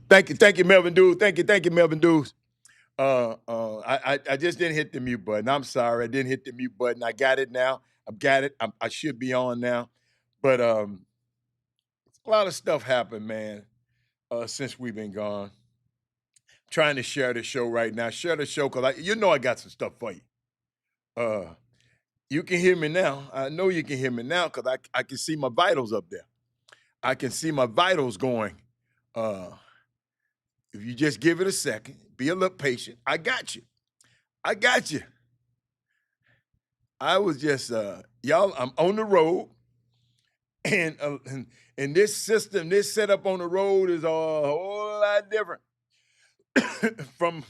Thank you, Melvin Dews. Thank you, Melvin Dews. I just didn't hit the mute button. I'm sorry, I didn't hit the mute button. I got it now. I've got it. I should be on now, but a lot of stuff happened, man. Since we've been gone, trying to share the show right now. Share the show because you know I got some stuff for you. Uh, you can hear me now. I know you can hear me now because I can see my vitals up there. I can see my vitals going. Uh, if you just give it a second, be a little patient. I got you. I got you. I was just y'all. I'm on the road, and and this system, this setup on the road is a whole lot different from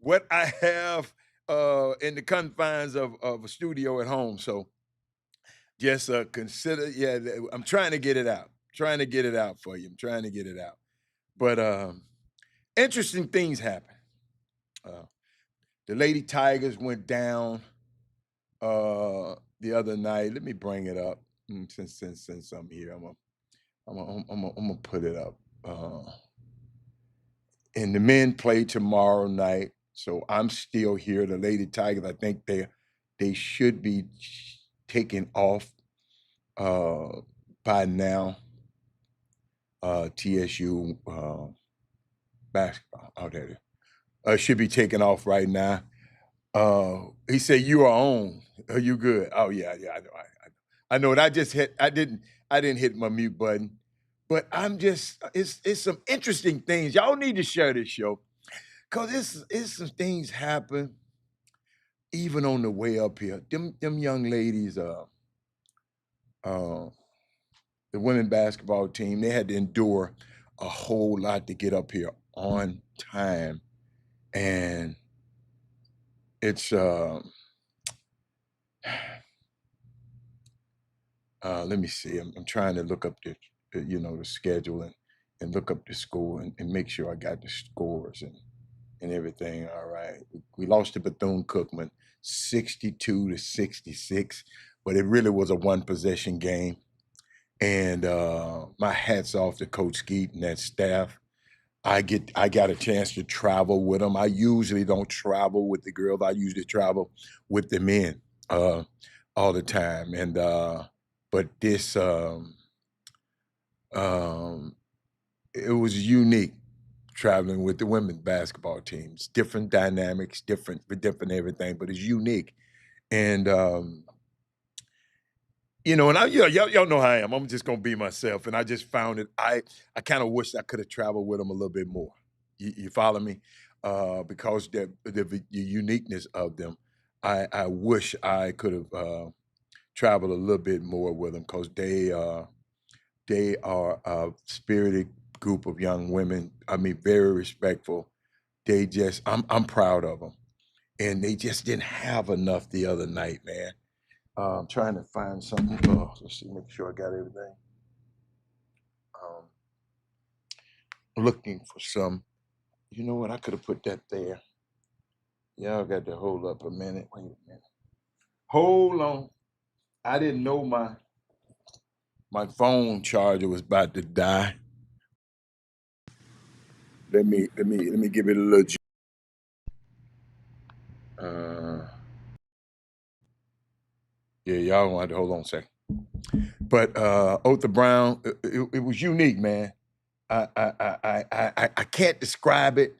what I have in the confines of a studio at home. So just consider, yeah. I'm trying to get it out. Trying to get it out for you. I'm trying to get it out. But interesting things happen. Uh, the Lady Tigers went down the other night. Let me bring it up since I'm here. I'm gonna put it up. And the men play tomorrow night, so I'm still here. The Lady Tigers, I think they should be taking off by now. TSU basketball. Oh, there it is. Should be taking off right now. He said, "You are on. Are you good?" Oh yeah, yeah. I know it. I didn't hit my mute button, but I'm just. It's some interesting things. Y'all need to share this show because it's some things happen even on the way up here. Them young ladies. Uh, the women basketball team. They had to endure a whole lot to get up here on time, and it's. Let me see. I'm trying to look up the schedule and look up the score and make sure I got the scores and everything. All right. We lost to Bethune Cookman 62-66, but it really was a one possession game. And my hats off to Coach Skeet and that staff. I got a chance to travel with them. I usually don't travel with the girls. I usually travel with the men uh, all the time. And but this um, it was unique traveling with the women's basketball teams. Different dynamics, different everything, but it's unique. And and y'all know how I am. I'm just gonna be myself, and I just found it. I kind of wish I could have traveled with them a little bit more. You follow me? Because the uniqueness of them, I wish I could have traveled a little bit more with them because they are a spirited group of young women. I mean, very respectful. I'm proud of them, and they just didn't have enough the other night, man. I'm trying to find something. Oh, let's see, make sure I got everything. Um, looking for some. You know what? I could have put that there. Y'all got to hold up a minute. Wait a minute. Hold on. I didn't know my phone charger was about to die. Let me give it a little. Uh, yeah, y'all gonna have to hold on a second. But Otha Brown, it was unique, man. I can't describe it.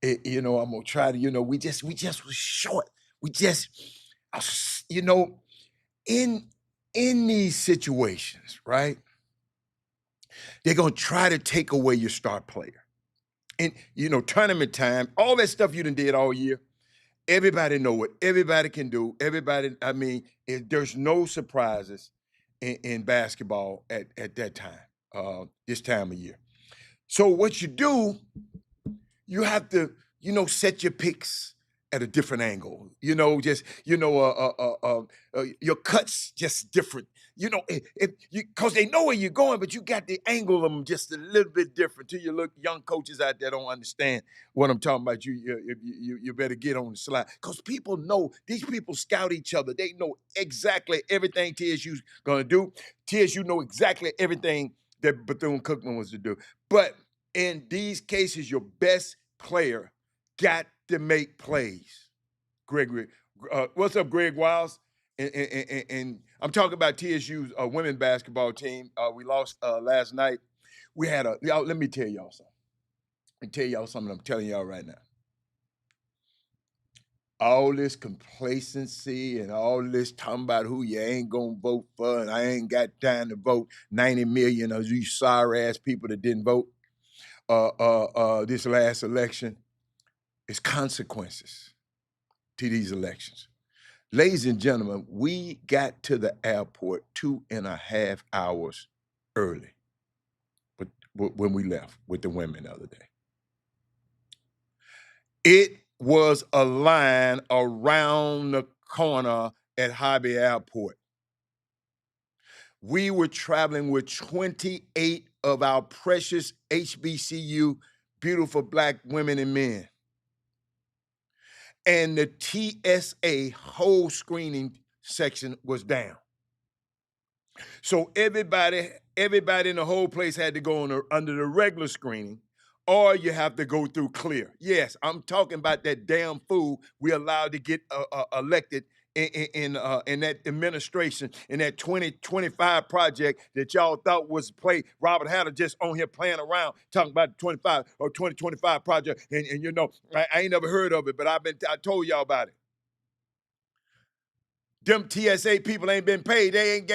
I'm gonna try to. We just was short. We just, you know, in in these situations, right? They're gonna try to take away your star player. And tournament time, all that stuff you done did all year. Everybody know what everybody can do. Everybody, I mean, there's no surprises in basketball at that time, this time of year. So what you do, you have to, set your picks at a different angle. Just your cuts just different. If you because they know where you're going, but you got to angle them just a little bit different. To you look young coaches out there don't understand what I'm talking about. You better get on the slide because people know these people scout each other. They know exactly everything TSU's gonna do. TSU know exactly everything that Bethune Cookman was to do, but In these cases, your best player got to make plays. Gregory, what's up, Greg Wiles? And I'm talking about TSU's women's basketball team. We lost last night. We had let me tell y'all something. I'm telling y'all right now. All this complacency and all this talking about who you ain't gonna vote for, and I ain't got time to vote 90 million of these sorry ass people that didn't vote this last election. It's consequences to these elections. Ladies and gentlemen, we got to the airport 2.5 hours early when we left with the women the other day. It was a line around the corner at Hobby Airport. We were traveling with 28 of our precious HBCU beautiful Black women and men. And the TSA whole screening section was down. So everybody in the whole place had to go under the regular screening, or you have to go through clear. Yes, I'm talking about that damn fool we allowed to get elected in that administration, in that 2025 project that y'all thought was play. Robert Hatter just on here playing around talking about the 25 or 2025 project, and you know I ain't never heard of it, but I told y'all about it. Them TSA people ain't been paid. They ain't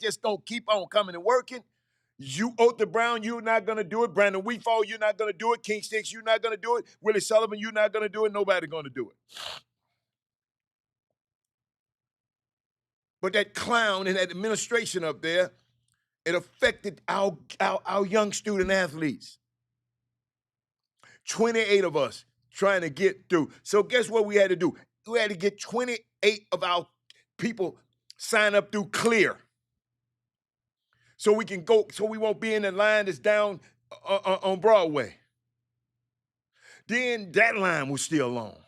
just gonna keep on coming and working. You, Otha Brown, you're not gonna do it. Brandon Weefall, you're not gonna do it. King Sticks, you're not gonna do it. Willie Sullivan, you're not gonna do it. Nobody gonna do it. But that clown and that administration up there, it affected our young student athletes. 28 of us trying to get through. So guess what we had to do? We had to get 28 of our people sign up through clear. So we can go, so we won't be in the line that's down on Broadway. Then that line was still long.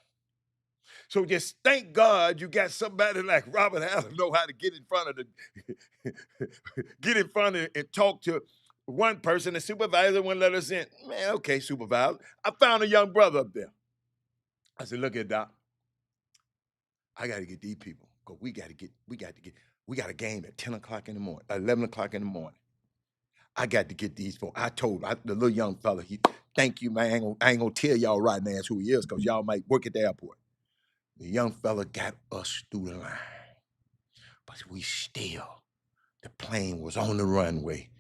So just thank God you got somebody like Robert Allen know how to get in front of and talk to one person. The supervisor wouldn't let us in. Man, okay, supervisor. I found a young brother up there. I said, look here, Doc. I got to get these people because we got a game at 10 o'clock in the morning, 11 o'clock in the morning. I got to get these folks. I told the little young fella, thank you, man. I ain't gonna tell y'all right now who he is because y'all might work at the airport. The young fella got us through the line. But the plane was on the runway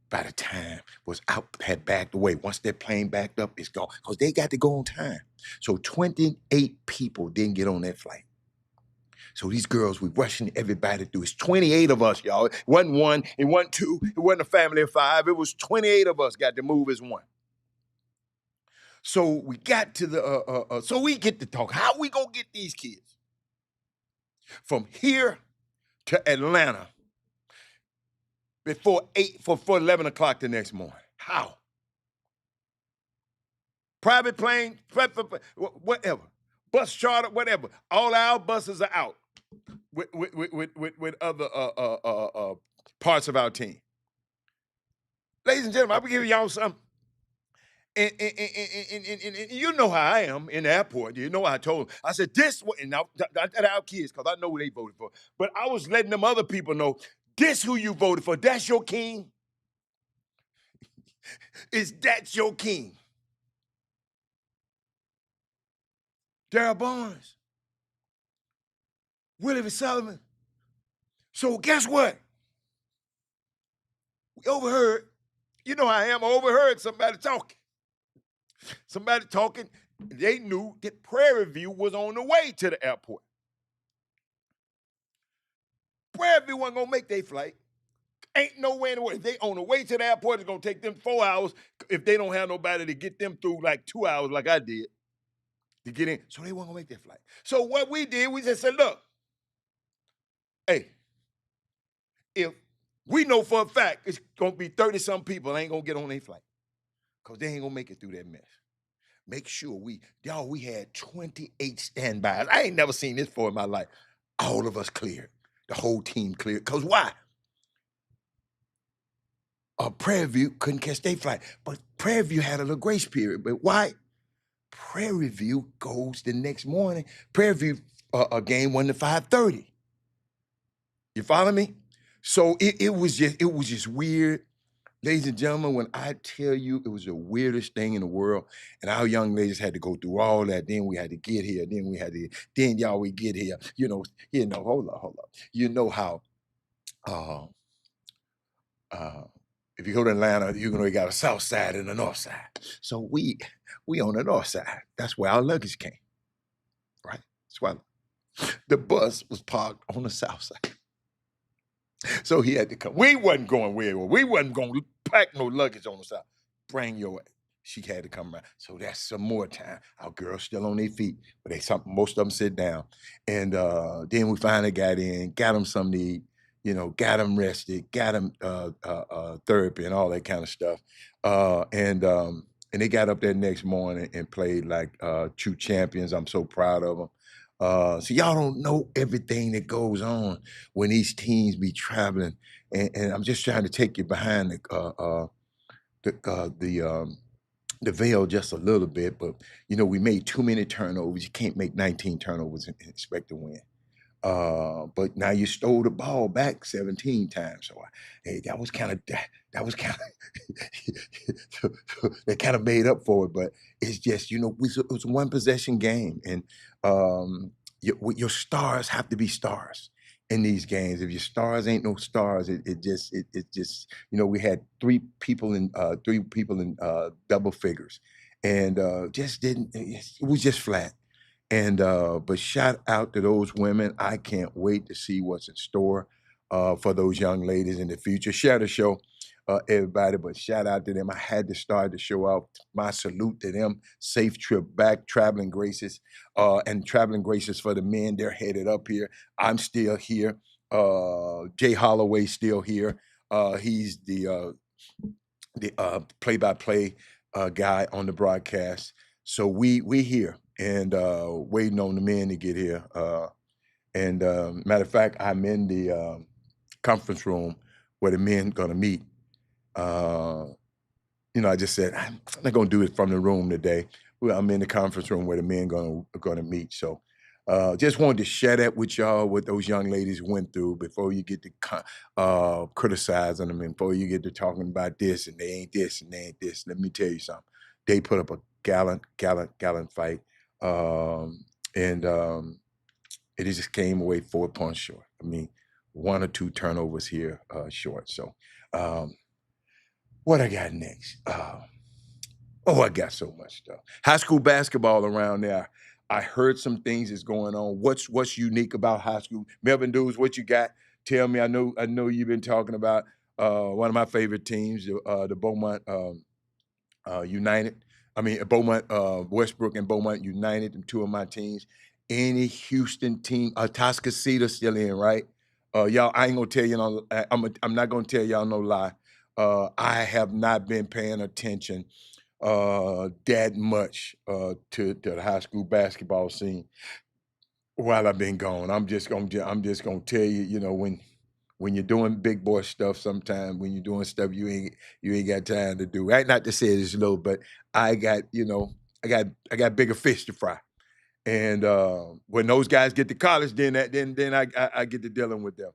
by the time was out, had backed away. Once that plane backed up, it's gone. Because they got to go on time. So 28 people didn't get on that flight. So these girls, we rushing everybody through. It's 28 of us, y'all. It wasn't one, it wasn't two, it wasn't a family of 5. It was 28 of us got to move as one. So we got to so we get to talk. How we gonna get these kids from here to Atlanta before 11 o'clock the next morning? How? Private plane, whatever. Bus charter, whatever. All our buses are out with other parts of our team. Ladies and gentlemen, I'm giving y'all something. And you know how I am in the airport. You know how I told them. I said, this, and not our kids, because I know who they voted for. But I was letting them other people know, this who you voted for. That's your king. That's your king. Darryl Barnes. Willie Sullivan. So guess what? We overheard, you know how I am, I overheard somebody talking. They knew that Prairie View was on the way to the airport. Prairie View wasn't gonna make their flight. Ain't no way in the world. If they on the way to the airport, it's gonna take them 4 hours if they don't have nobody to get them through like 2 hours like I did to get in. So they weren't gonna make their flight. So what we did, we just said, look, hey, if we know for a fact it's gonna be 30-some people ain't gonna get on their flight because they ain't gonna make it through that mess. Make sure we had 28 standbys. I ain't never seen this before in my life. All of us cleared. The whole team cleared. Because why? Prairie View couldn't catch their flight. But Prairie View had a little grace period. But why? Prairie View goes the next morning. Prairie View a game 1 to 5:30. You follow me? So it was just weird. Ladies and gentlemen, when I tell you it was the weirdest thing in the world, and our young ladies had to go through all that, then we had to get here, then y'all we get here, hold up. You know how uh uh if you go to Atlanta, you got a south side and a north side. So we on the north side. That's where our luggage came, right? That's why the bus was parked on the south side. So he had to come. We wasn't going where we wasn't going to pack no luggage on the side. Bring your ass. She had to come around. So that's some more time. Our girls still on their feet, but most of them sit down. And then we finally got in, got them something to eat, got them rested, got them therapy and all that kind of stuff. And they got up there next morning and played like true champions. I'm so proud of them. So y'all don't know everything that goes on when these teams be traveling, and I'm just trying to take you behind the veil just a little bit. But we made too many turnovers. You can't make 19 turnovers and expect to win. But now you stole the ball back 17 times. So hey, that was kind of that kind of made up for it. But it's just it was a one possession game, and your stars have to be stars in these games. If your stars ain't no stars, it just we had three people in double figures, and just didn't. It was just flat. And but shout out to those women. I can't wait to see what's in store for those young ladies in the future. Share the show, everybody, but shout out to them. I had to start the show out. My salute to them. Safe trip back, traveling graces, and traveling graces for the men. They're headed up here. I'm still here. Jay Holloway still here. He's the play-by-play guy on the broadcast. So we here and waiting on the men to get here. And matter of fact, I'm in the conference room where the men gonna meet. I just said I'm not gonna do it from the room today. Well, I'm in the conference room where the men gonna meet. So just wanted to share that with y'all, what those young ladies went through before you get to criticizing them and before you get to talking about this and they ain't this and they ain't this. Let me tell you something. They put up a gallant fight. And it just came away 4 points short. I mean, 1 or 2 turnovers here short. So what I got next? I got so much stuff. High school basketball around there. I heard some things is going on. What's unique about high school? Melvin Dudes, what you got? Tell me. I know you've been talking about one of my favorite teams, the Beaumont United. I mean Beaumont Westbrook and Beaumont United, them two of my teams. Any Houston team, Toscasita still in, right? Y'all, I ain't gonna tell you no. I'm not gonna tell y'all no lie. I have not been paying attention that much to the high school basketball scene while I've been gone. I'm just gonna tell you, when you're doing big boy stuff, sometimes when you're doing stuff you ain't got time to do. Not to say it's low, but I got I got bigger fish to fry. And when those guys get to college, then I get to dealing with them.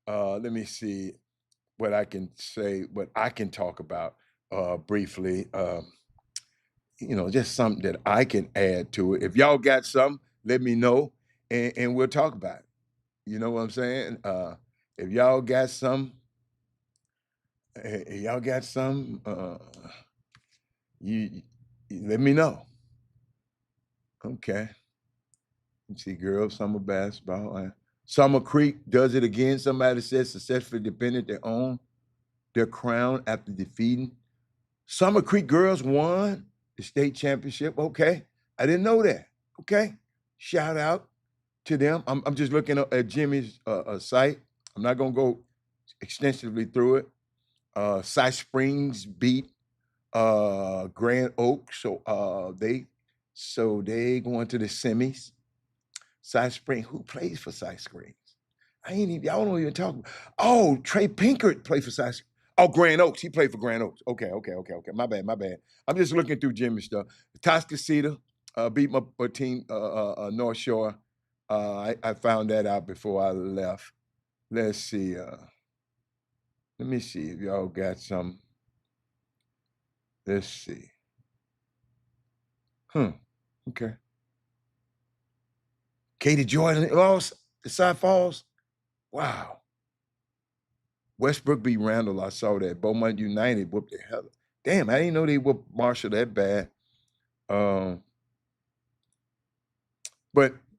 Let me see what I can say, what I can talk about briefly. Just something that I can add to it. If y'all got some, let me know, and we'll talk about it. You know what I'm saying? If y'all got some, you let me know. Okay. Let's see, girls, summer basketball. Summer Creek does it again. Somebody says successfully defended their crown after defeating. Summer Creek girls won the state championship. Okay. I didn't know that. Okay. Shout out to them. I'm just looking at Jimmy's site. I'm not going to go extensively through it. Cy Springs beat Grand Oak. So they going to the semis. Cy Springs. Who plays for Cy Springs? Y'all don't even talk about. Oh, Trey Pinkert played for Cy Springs. Oh, Grand Oaks. He played for Grand Oaks. Okay. My bad. I'm just looking through Jimmy's stuff. Toscasita beat my team, North Shore. I found that out before I left. Let's see. Let me see if y'all got some. Let's see. Okay. Katie Jordan lost the Cy Falls. Wow. Westbrook beat Randall. I saw that. Beaumont United whooped the hell. Damn, I didn't know they whooped Marshall that bad. But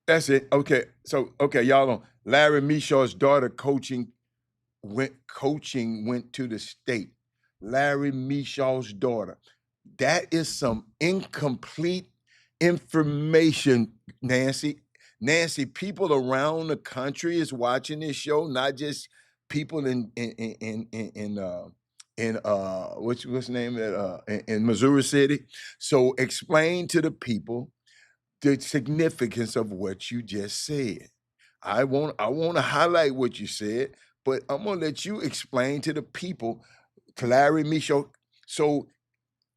that's it. Okay. So y'all know Larry Mishaw's daughter went to the state. Larry Mishaw's daughter. That is some incomplete information, Nancy. Nancy, people around the country is watching this show, not just people in what's the name of it, in Missouri City. So explain to the people the significance of what you just said. I want to highlight what you said, but I'm gonna let you explain to the people, Larry Michaud. So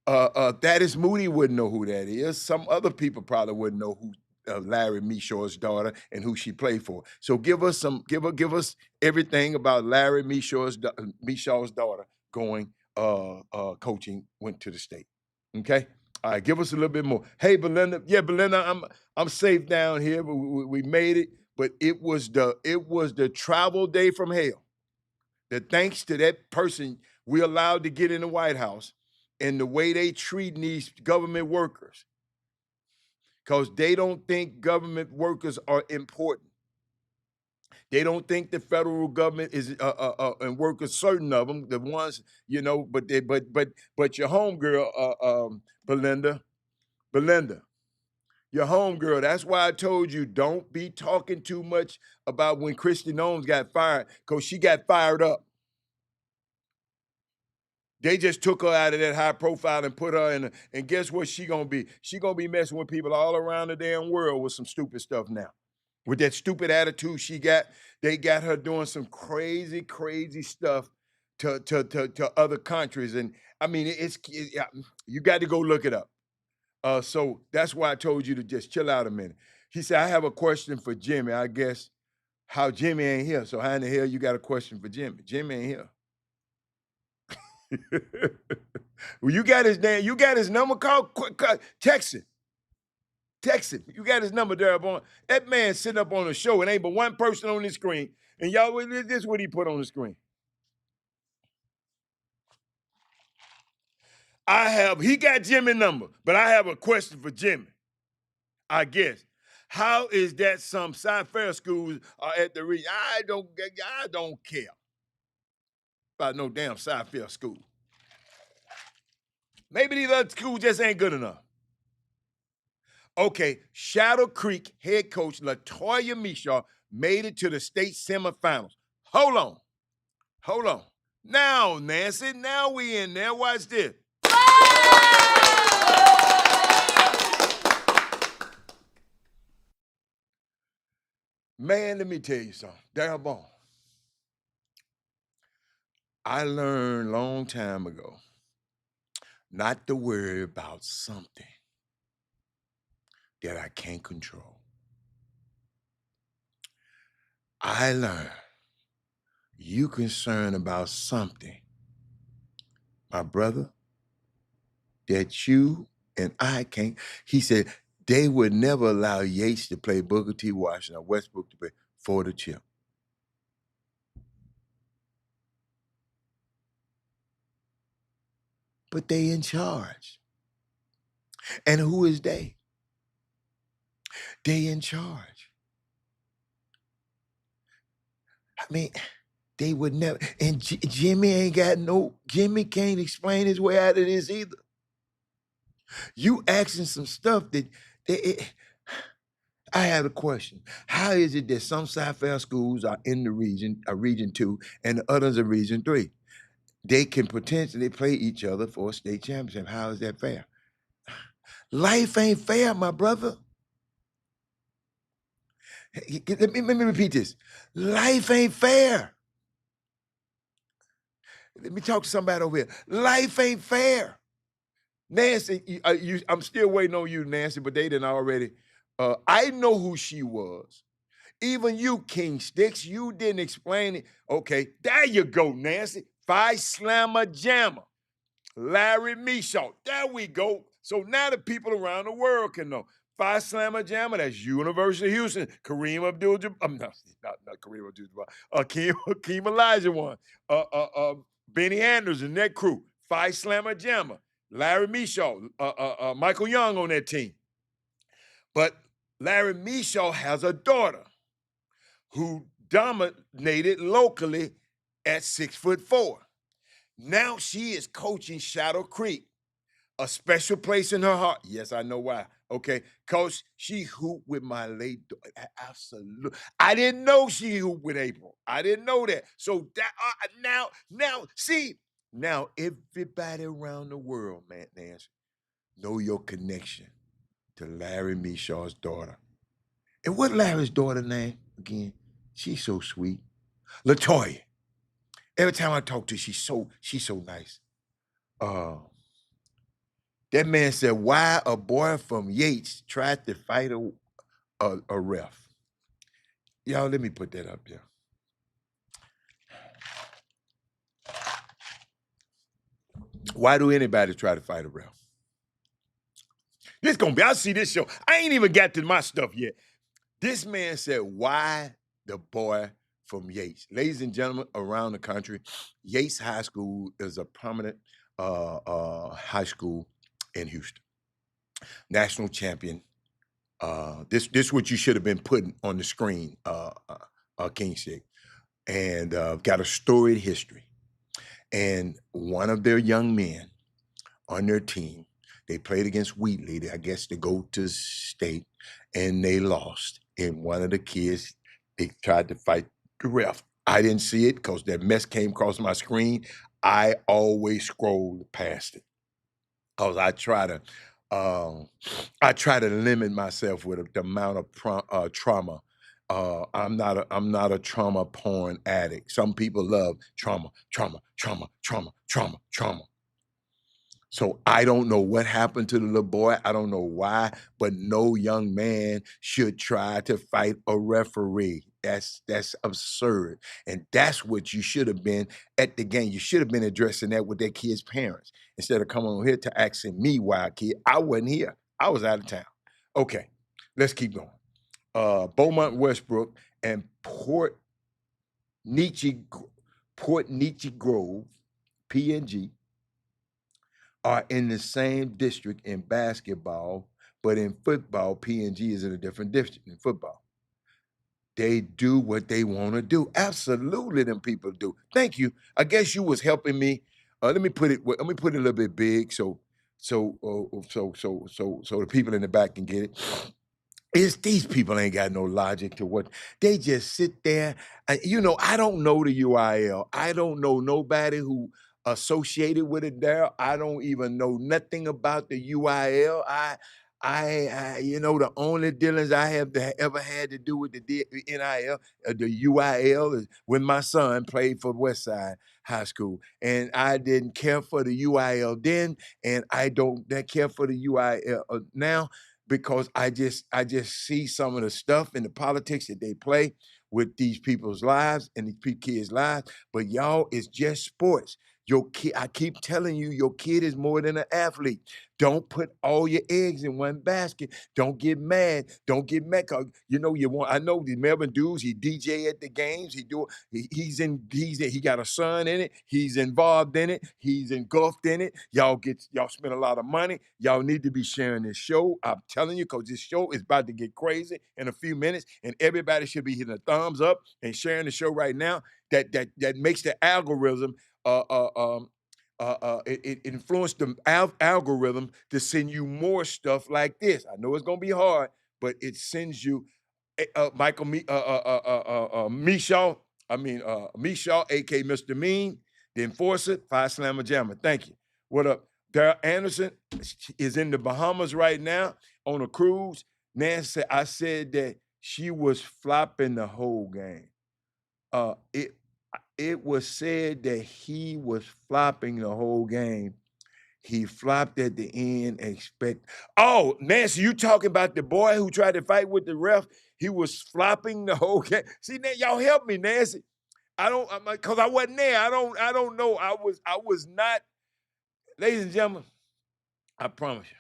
Thaddeus Moody wouldn't know who that is. Some other people probably wouldn't know who Larry Mishaw's daughter and who she played for. So give us everything about Larry Mishaw's daughter going coaching, went to the state. Okay. All right, give us a little bit more. Hey, Belinda. Yeah, Belinda, I'm safe down here. We made it, but it was the travel day from hell. That thanks to that person we allowed to get in the White House and the way they treat these government workers, because they don't think government workers are important. They don't think the federal government is and workers, certain of them, the ones, but your homegirl, Belinda, your homegirl. That's why I told you don't be talking too much about when Christy Nones got fired, because she got fired up. They just took her out of that high profile and put her in and guess what she gonna be? She gonna be messing with people all around the damn world with some stupid stuff now. With that stupid attitude she got, they got her doing some crazy, crazy stuff to other countries. And I mean, you got to go look it up. So that's why I told you to just chill out a minute. He said, I have a question for Jimmy. I guess how Jimmy ain't here. So how in the hell you got a question for Jimmy? Jimmy ain't here. Well, you got his number. Text it. You got his number there. That man sitting up on the show and ain't but one person on the screen. And y'all, this is what he put on the screen. He got Jimmy's number, but I have a question for Jimmy. I guess. How is that some sci-fair schools are at the region? I don't care about no damn sci-fair school. Maybe these other schools just ain't good enough. Okay, Shadow Creek head coach LaToya Mishaw made it to the state semifinals. Hold on. Now, Nancy, now we in there. Watch this. Man, let me tell you something. Darryl Bone. I learned a long time ago not to worry about something that I can't control. I learned you concerned about something, my brother, that you and I can't. He said they would never allow Yates to play Booker T. Washington or Westbrook to play for the chip. But they in charge. And who is they? They in charge. I mean, they would never. And Jimmy can't explain his way out of this either. You asking some stuff that I have a question. How is it that some sci-fi schools are in the region 2, and the others are region 3? They can potentially play each other for a state championship. How is that fair? Life ain't fair, my brother. Let me repeat this. Life ain't fair. Let me talk to somebody over here. Life ain't fair. Nancy, I'm still waiting on you, Nancy, but they didn't already. I know who she was. Even you, King Sticks, you didn't explain it. Okay, there you go, Nancy. Phi Slammer Jammer. Larry Mishaw. There we go. So now the people around the world can know. Phi Slammer Jammer, that's University of Houston. Kareem Abdul-Jabbar. Not Kareem Abdul-Jabbar. Akeem Olajuwon. Benny Anderson and that crew. Phi Slammer Jammer. Larry Mishaw. Michael Young on that team. But Larry Mishaw has a daughter who dominated locally at 6'4". Now she is coaching Shadow Creek, a special place in her heart. Yes, I know why. Okay, Coach, she hooped with my late daughter. Absolutely. I didn't know she hooped with April. I didn't know that. So that now everybody around the world, man, Nancy, know your connection to Larry Mishaw's daughter. And what Larry's daughter name again? She's so sweet. Latoya. Every time I talk to her, she's so nice. That man said, why a boy from Yates tried to fight a ref. Y'all, let me put that up there. Why do anybody try to fight a ref? This gonna be, I see this show. I ain't even got to my stuff yet. This man said, why the boy from Yates? Ladies and gentlemen, around the country, Yates High School is a prominent high school in Houston. National champion. This what you should have been putting on the screen, King Sig, and got a storied history. And one of their young men on their team, they played against Wheatley. I guess they go to state, and they lost. And one of the kids, they tried to fight the ref. I didn't see it because that mess came across my screen. I always scrolled past it because I try to limit myself with the amount of trauma. I'm not a trauma porn addict. Some people love trauma. So I don't know what happened to the little boy. I don't know why, but no young man should try to fight a referee. That's absurd. And that's what you should have been at the game. You should have been addressing that with their kids' parents instead of coming on here to asking me why, kid. I wasn't here. I was out of town. Okay, let's keep going. Beaumont Westbrook and Port Nietzsche Grove, PNG, are in the same district in basketball, but in football, PNG is in a different district in football. They do what they want to do. Absolutely, them people do. Thank you. I guess you was helping me. Let me put it a little bit big so the people in the back can get it. Is these people ain't got no logic to what they just sit there. I don't know the UIL. I don't know nobody who associated with it there. I don't even know nothing about the UIL. The only dealings I have ever had to do with the NIL, the UIL, is when my son played for Westside High School, and I didn't care for the UIL then, and I don't care for the UIL now, because I just see some of the stuff in the politics that they play with these people's lives and these kids' lives. But y'all, it's just sports. Your kid, I keep telling you, your kid is more than an athlete. Don't put all your eggs in one basket. Don't get mad. Don't get mad. Cause I know the Melvin dudes, he DJ at the games. He got a son in it. He's involved in it. He's engulfed in it. Y'all spend a lot of money. Y'all need to be sharing this show. I'm telling you, because this show is about to get crazy in a few minutes, and everybody should be hitting a thumbs up and sharing the show right now. That makes the algorithm it influenced the algorithm to send you more stuff like this. I know it's gonna be hard, but it sends you Mishaw, aka Mr. Mean, the enforcer, Phi Slammer Jammer. Thank you. What up? Daryl Anderson is in the Bahamas right now on a cruise. Nancy, I said that she was flopping the whole game. It was said that he was flopping the whole game. He flopped at the end. Oh, Nancy, you talking about the boy who tried to fight with the ref? He was flopping the whole game. See, y'all help me, Nancy. Cause I wasn't there. I don't know. I was not, ladies and gentlemen, I promise you,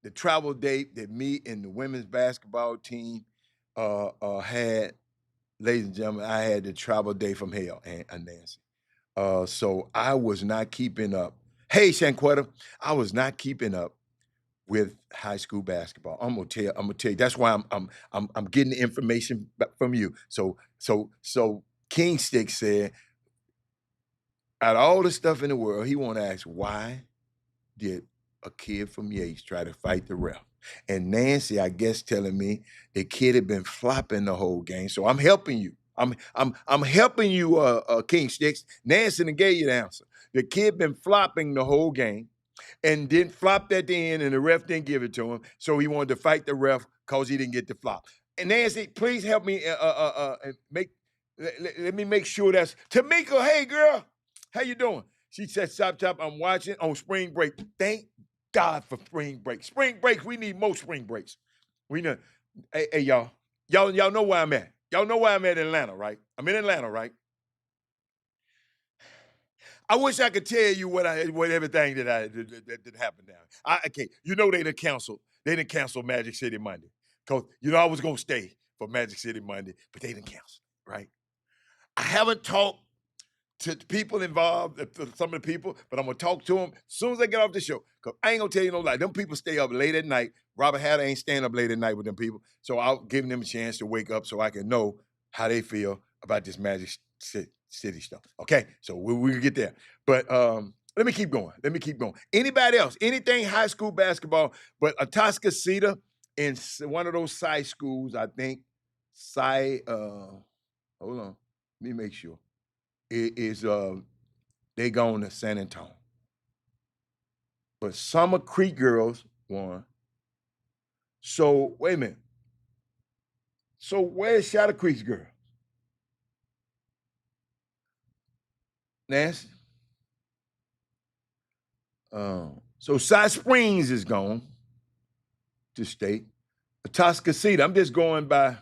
the travel date that me and the women's basketball team had, ladies and gentlemen, I had the travel day from hell, and Nancy. So I was not keeping up. Hey, Shanquetta, I was not keeping up with high school basketball. I'm gonna tell you. That's why I'm getting the information from you. So King Stick said, out of all the stuff in the world, he want to ask, why did a kid from Yates try to fight the ref? And Nancy, I guess, telling me the kid had been flopping the whole game. So I'm helping you. I'm helping you, King Sticks. Nancy done gave you the answer. The kid been flopping the whole game and then flopped at the end, and the ref didn't give it to him. So he wanted to fight the ref because he didn't get the flop. And Nancy, please help me let me make sure that's Tamika. Hey, girl, how you doing? She said, "Chop, I'm watching on spring break." Thank God for spring break. Spring break, we need more spring breaks. We know. Hey, y'all know where I'm at. Y'all know where I'm at in Atlanta, right? I'm in Atlanta, right? I wish I could tell you what everything that happened down. Okay, you know they done canceled. They didn't cancel Magic City Monday. Cause I was gonna stay for Magic City Monday, but they didn't cancel, right? I haven't talked to the people involved, to some of the people, but I'm gonna talk to them as soon as I get off the show. Cause I ain't gonna tell you no lie. Them people stay up late at night. Robert Hatter ain't staying up late at night with them people. So I'll give them a chance to wake up so I can know how they feel about this Magic City stuff. Okay, so we can get there. But let me keep going. Anybody else? Anything high school basketball? But Atascocita in one of those side schools, I think. Hold on. Let me make sure. It is they going to San Antonio. But Summer Creek girls won. So wait a minute. So where's Shadow Creek's girl? Nancy? So Side Springs is gone to state. Atascocita, I'm just going by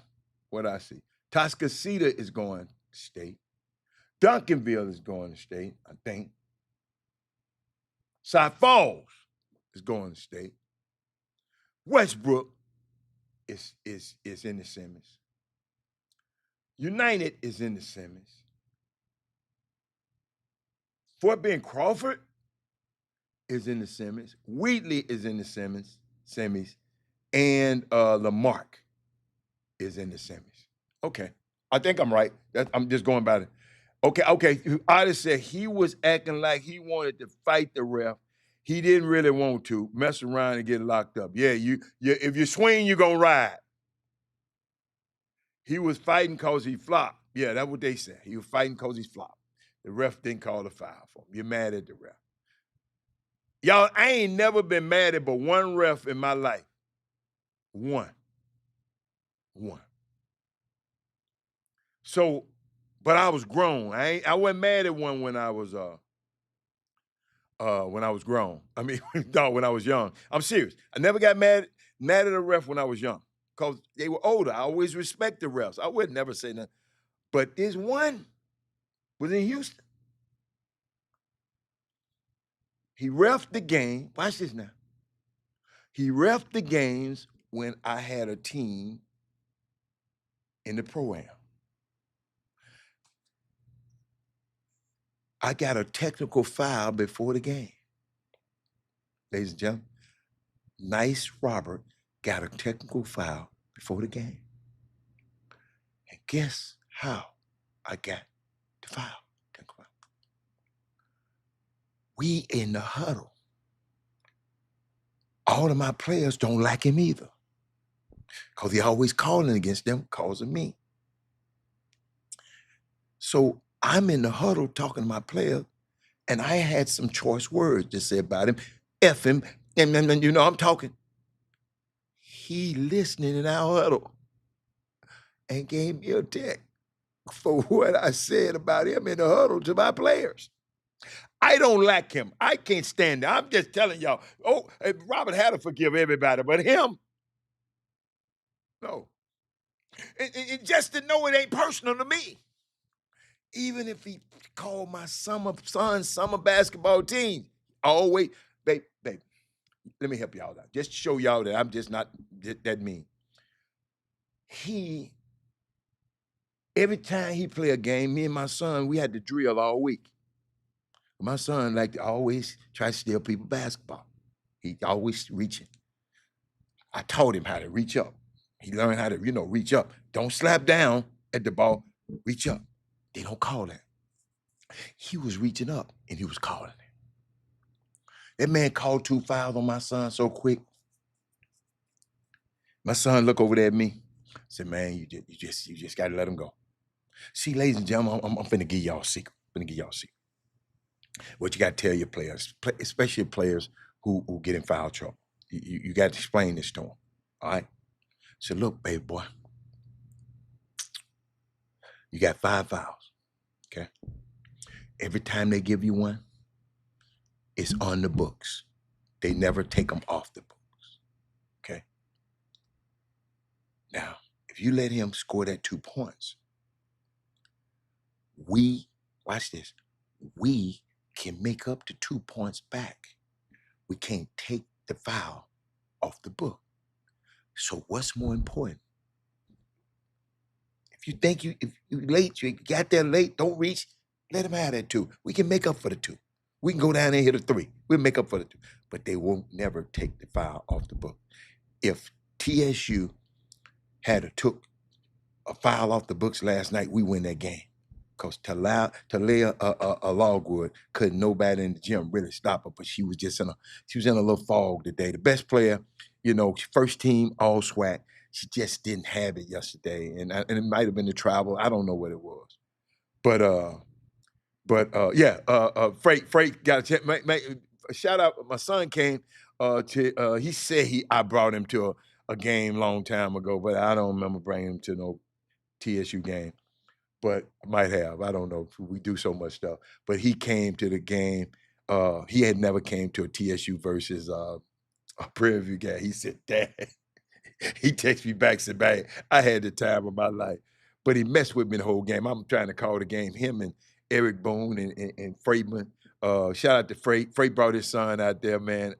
what I see. Atascocita is going to state. Duncanville is going to state, I think. Cy Falls is going to state. Westbrook is in the semis. United is in the semis. Fort Bend Crawford is in the semis. Wheatley is in the semis. And Lamarck is in the semis. Okay. I think I'm right. I'm just going by it. Okay. I just said he was acting like he wanted to fight the ref. He didn't really want to mess around and get locked up. Yeah, if you swing, you're gonna ride. He was fighting because he flopped. Yeah, that's what they said. He was fighting because he flopped. The ref didn't call the foul for him. You're mad at the ref. Y'all, I ain't never been mad at but one ref in my life. One. So, but I was grown. I wasn't mad at one when I was grown. I mean, no, when I was young. I'm serious. I never got mad at a ref when I was young because they were older. I always respect the refs. I would never say nothing. But this one was in Houston. He reffed the game. Watch this now. He reffed the games when I had a team in the pro-am. I got a technical foul before the game. Ladies and gentlemen, Nice Robert got a technical foul before the game. And guess how I got the foul? We in the huddle. All of my players don't like him either. Because he always calling against them, causing me. So I'm in the huddle talking to my players, and I had some choice words to say about him. F him, and I'm talking. He listening in our huddle and gave me a tech. for what I said about him in the huddle to my players. I don't like him. I can't stand it. I'm just telling y'all. Oh, Robert had to forgive everybody, but him, no. And just to know it ain't personal to me. Even if he called my son's summer basketball team, always, babe, let me help y'all out. Just to show y'all that I'm just not that mean. Every time he play a game, me and my son, we had to drill all week. My son like to always try to steal people basketball. He always reaching. I taught him how to reach up. He learned how to, reach up. Don't slap down at the ball. Reach up. They don't call that. He was reaching up and he was calling it. That man called 2 fouls on my son so quick. My son looked over there at me. Said, "Man, you just gotta let him go." See, ladies and gentlemen, I'm finna give y'all a secret. What you gotta tell your players, especially players who get in foul trouble. You got to explain this to them. All right. So look, baby boy, you got 5 fouls. Okay. Every time they give you one, it's on the books. They never take them off the books. Okay. Now, if you let him score that 2 points, watch this, we can make up the 2 points back. We can't take the foul off the book. So what's more important? If you think you late, you got there late, don't reach, let him have that 2. We can make up for the 2. We can go down there and hit a 3. We'll make up for the 2. But they won't never take the foul off the book. If TSU had took a foul off the books last night, we win that game. Because Talia Logwood couldn't nobody in the gym really stop her, but she was in a little fog today. The best player, first team all SWAC. She just didn't have it yesterday, and it might have been the travel. I don't know what it was, but yeah, Freight got a chance. Shout out, my son came he said I brought him to a game long time ago, but I don't remember bringing him to no TSU game. But I might have. I don't know. We do so much stuff. But he came to the game. He had never came to a TSU versus a Prairie View game. He said, "Dad," he texted me back, said, "Man, I had the time of my life." But he messed with me the whole game. I'm trying to call the game. Him and Eric Boone and Freightman. Shout out to Freight. Freight brought his son out there, man.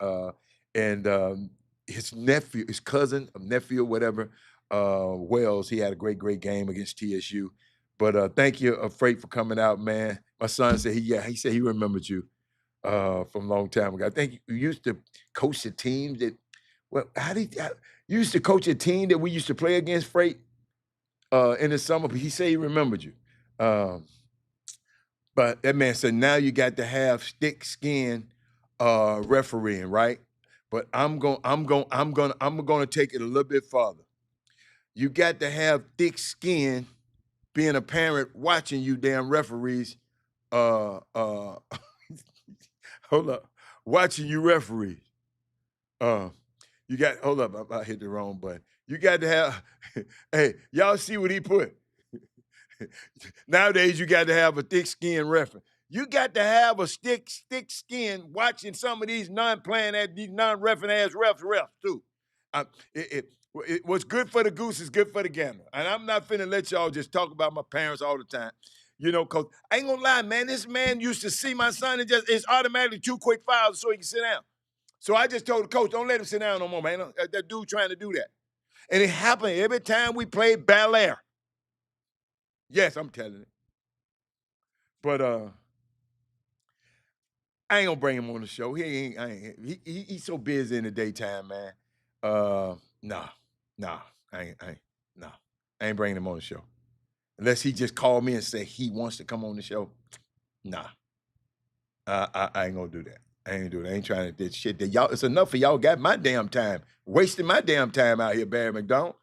And his nephew, his cousin, nephew, whatever, Wells, he had a great game against TSU. But thank you, Freight, for coming out, man. My son said he said he remembered you from a long time ago. I think you used to coach the team that. Well, you used to coach a team that we used to play against, Freight, in the summer? But he said he remembered you. But that man said now you got to have thick skin refereeing, right? But I'm gonna take it a little bit farther. You got to have thick skin being a parent watching you damn referees, hold up, watching you referees. Hold up, I hit the wrong button. You got to have, hey, y'all see what he put? Nowadays, you got to have a thick skin referee. You got to have a thick skin watching some of these these non-reffing ass refs too. What's good for the goose is good for the gander. And I'm not finna let y'all just talk about my parents all the time. Cause I ain't gonna lie, man, this man used to see my son and it's automatically 2 quick fouls so he can sit down. So I just told the coach, don't let him sit down no more, man. That dude trying to do that. And it happened every time we played Bel Air. Yes, I'm telling it. But I ain't gonna bring him on the show. He's so busy in the daytime, man. Nah, I ain't bringing him on the show. Unless he just called me and say he wants to come on the show. Nah, I ain't gonna do that. I ain't do that. I ain't trying to do shit that y'all. It's enough for y'all got my damn time, wasting my damn time out here, Barry McDonald.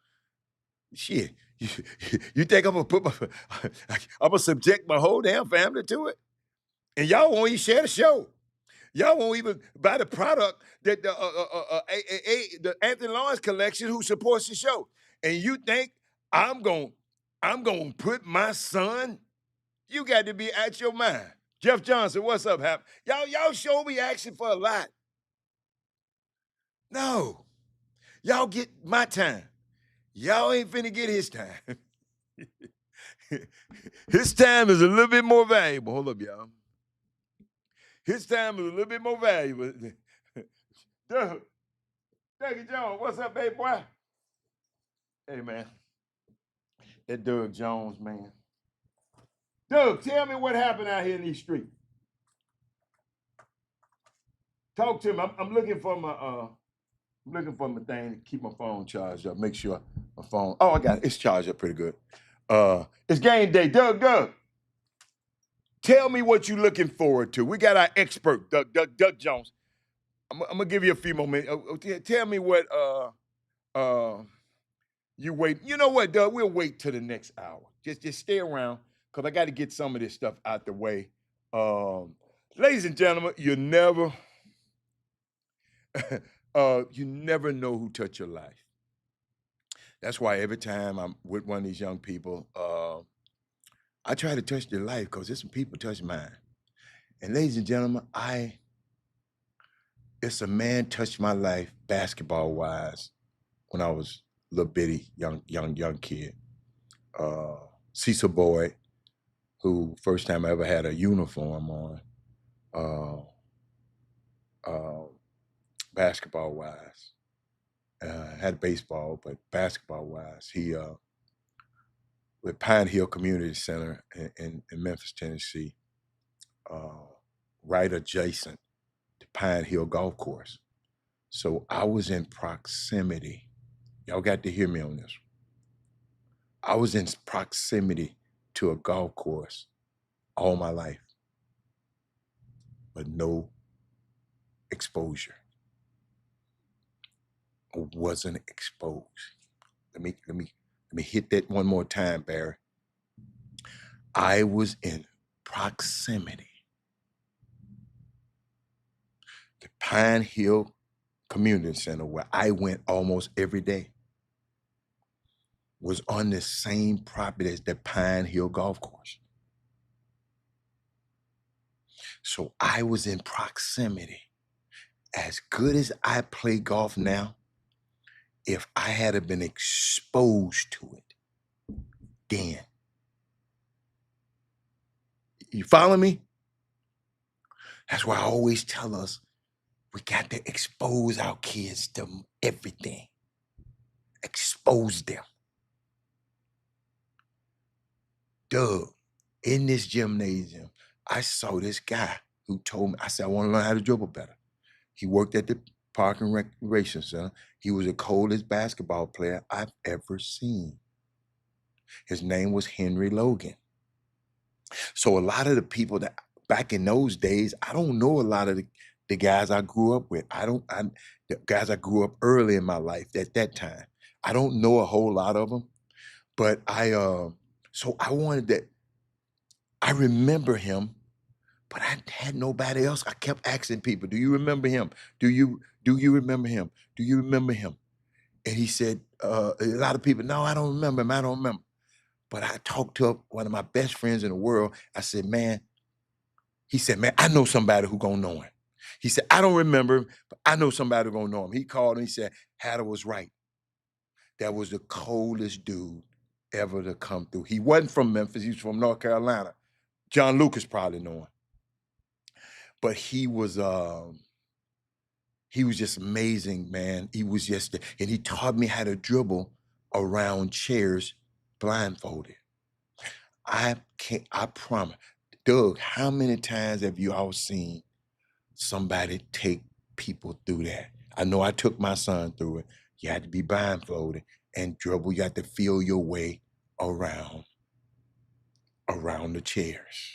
Shit, you think I'm gonna subject my whole damn family to it, and y'all won't even share the show. Y'all won't even buy the product that the Anthony Lawrence collection who supports the show. And you think I'm going I'm gonna put my son. You got to be out your mind. Jeff Johnson, what's up, Hap? Y'all show me action for a lot. No, y'all get my time. Y'all ain't finna get his time. His time is a little bit more valuable. Hold up, y'all. His time is a little bit more valuable. Doug, Dougie Jones, what's up, baby boy? Hey, man. That Doug Jones, man. Doug, tell me what happened out here in these streets. Talk to me. I'm looking for my thing to keep my phone charged up. Make sure my phone. Oh, I got it. It's charged up pretty good. It's game day. Doug. Tell me what you're looking forward to. We got our expert, Doug Jones. I'm gonna give you a few more minutes. Tell me what you wait. You know what, Doug? We'll wait till the next hour. Just stay around because I got to get some of this stuff out the way. Ladies and gentlemen, you never know who touched your life. That's why every time I'm with one of these young people, I try to touch their life because there's some people touch mine. And ladies and gentlemen, it's a man touched my life basketball wise when I was a little bitty young kid. Cecil Boyd, who first time I ever had a uniform on, basketball wise. Had baseball, but basketball wise, he with Pine Hill Community Center in Memphis, Tennessee, right adjacent to Pine Hill Golf Course. So I was in proximity. Y'all got to hear me on this. I was in proximity to a golf course all my life, but no exposure. I wasn't exposed. Let me hit that one more time, Barry. I was in proximity. The Pine Hill Community Center, where I went almost every day, was on the same property as the Pine Hill Golf Course. So I was in proximity. As good as I play golf now, if I had been exposed to it, then. You follow me? That's why I always tell us we got to expose our kids to everything. Expose them. Doug, in this gymnasium, I saw this guy who told me, I said, I want to learn how to dribble better. He worked at the Park and Recreation Center. He was the coldest basketball player I've ever seen. His name was Henry Logan. So a lot of the people that back in those days, I don't know a lot of the guys I grew up with. The guys I grew up early in my life at that time. I don't know a whole lot of them, but so I wanted that. I remember him, but I had nobody else. I kept asking people, "Do you remember him? Do you remember him? Do you remember him?" And he said, a lot of people, "No, I don't remember him. I don't remember." But I talked to one of my best friends in the world. I said, "Man," he said, "Man, I know somebody who gonna know him." He said, "I don't remember him, but I know somebody who gonna know him." He called and he said, Hatter was right. That was the coldest dude ever to come through. He wasn't from Memphis. He was from North Carolina. John Lucas probably know him. But he was just amazing, man. He was just, and he taught me how to dribble around chairs blindfolded. I promise. Doug, how many times have you all seen somebody take people through that? I know I took my son through it. You had to be blindfolded and dribble. You had to feel your way around the chairs.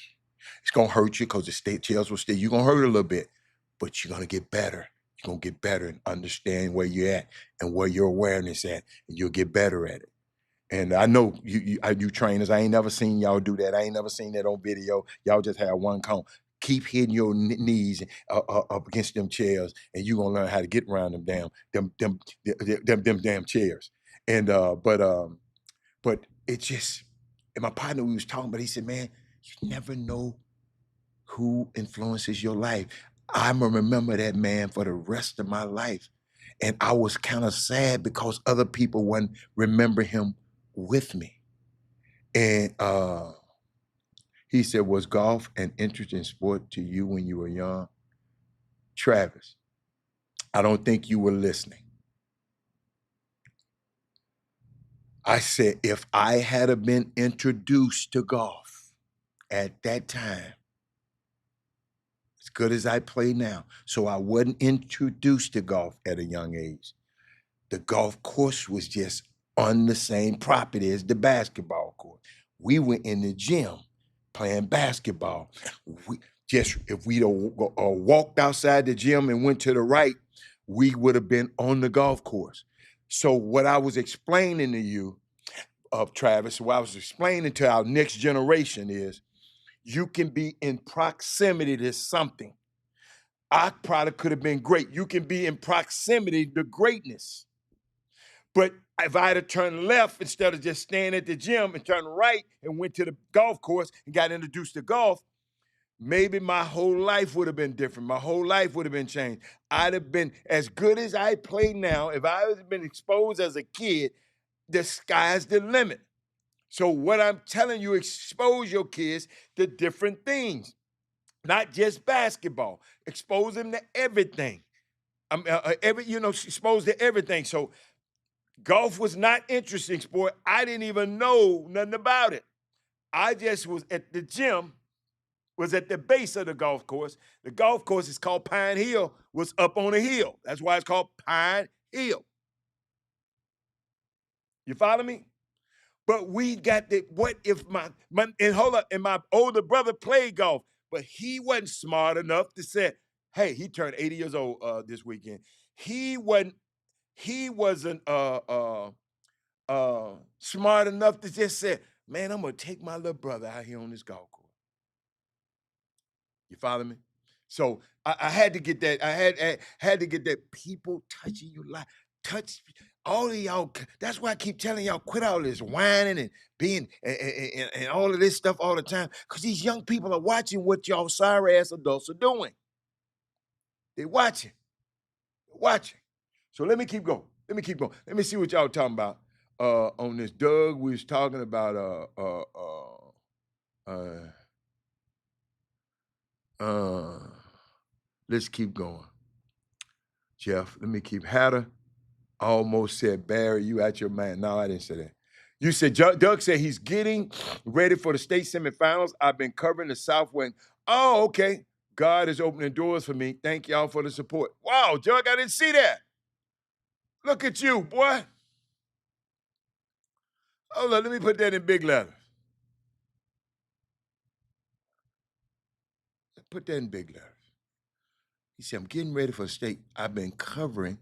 It's gonna hurt you because the chairs will stay. You're gonna hurt a little bit, but you're gonna get better. You're gonna get better and understand where you're at and where your awareness at, and you'll get better at it. And I know you trainers, I ain't never seen y'all do that. I ain't never seen that on video. Y'all just have one cone. Keep hitting your knees up against them chairs, and you're gonna learn how to get around them damn chairs. And but it's just And my partner, we was talking about, he said, man, you never know who influences your life. I'm gonna remember that man for the rest of my life. And I was kind of sad because other people wouldn't remember him with me. And he said, was golf an interesting sport to you when you were young? Travis, I don't think you were listening. I said, if I had have been introduced to golf at that time, as good as I play now, so I wasn't introduced to golf at a young age. The golf course was just on the same property as the basketball court. We were in the gym playing basketball. We just if we'd walked outside the gym and went to the right, we would have been on the golf course. So what I was explaining to you, Travis, what I was explaining to our next generation is you can be in proximity to something. Our product could have been great. You can be in proximity to greatness. But if I had to turn left instead of just staying at the gym and turn right and went to the golf course and got introduced to golf, maybe my whole life would have been different. My whole life would have been changed. I'd have been as good as I play now. If I had been exposed as a kid, the sky's the limit. So what I'm telling you, expose your kids to different things, not just basketball. Expose them to everything. Exposed to everything. So golf was not interesting sport. I didn't even know nothing about it. I just was at the gym, was at the base of the golf course. The golf course is called Pine Hill, was up on a hill. That's why it's called Pine Hill. You follow me? But we got the, what if and hold up, and my older brother played golf, but he wasn't smart enough to say, hey, he turned 80 years old this weekend. He wasn't smart enough to just say, man, I'm gonna take my little brother out here on this golf course. You follow me? So I had to get that. I had to get that. People touching you like touch all of y'all. That's why I keep telling y'all quit all this whining and being and all of this stuff all the time. Because these young people are watching what y'all sorry ass adults are doing. They're watching. Watching. So let me keep going. Let me keep going. Let me see what y'all talking about. On this, Doug, we was talking about let's keep going. Jeff, let me keep Hatter. Almost said Barry, you out your mind. No, I didn't say that. You said Doug said he's getting ready for the state semifinals. I've been covering the South Wing. Oh, okay. God is opening doors for me. Thank y'all for the support. Wow, Doug, I didn't see that. Look at you, boy. Hold on, let me put that in big letters. Put that in big letters. He said, I'm getting ready for state. I've been covering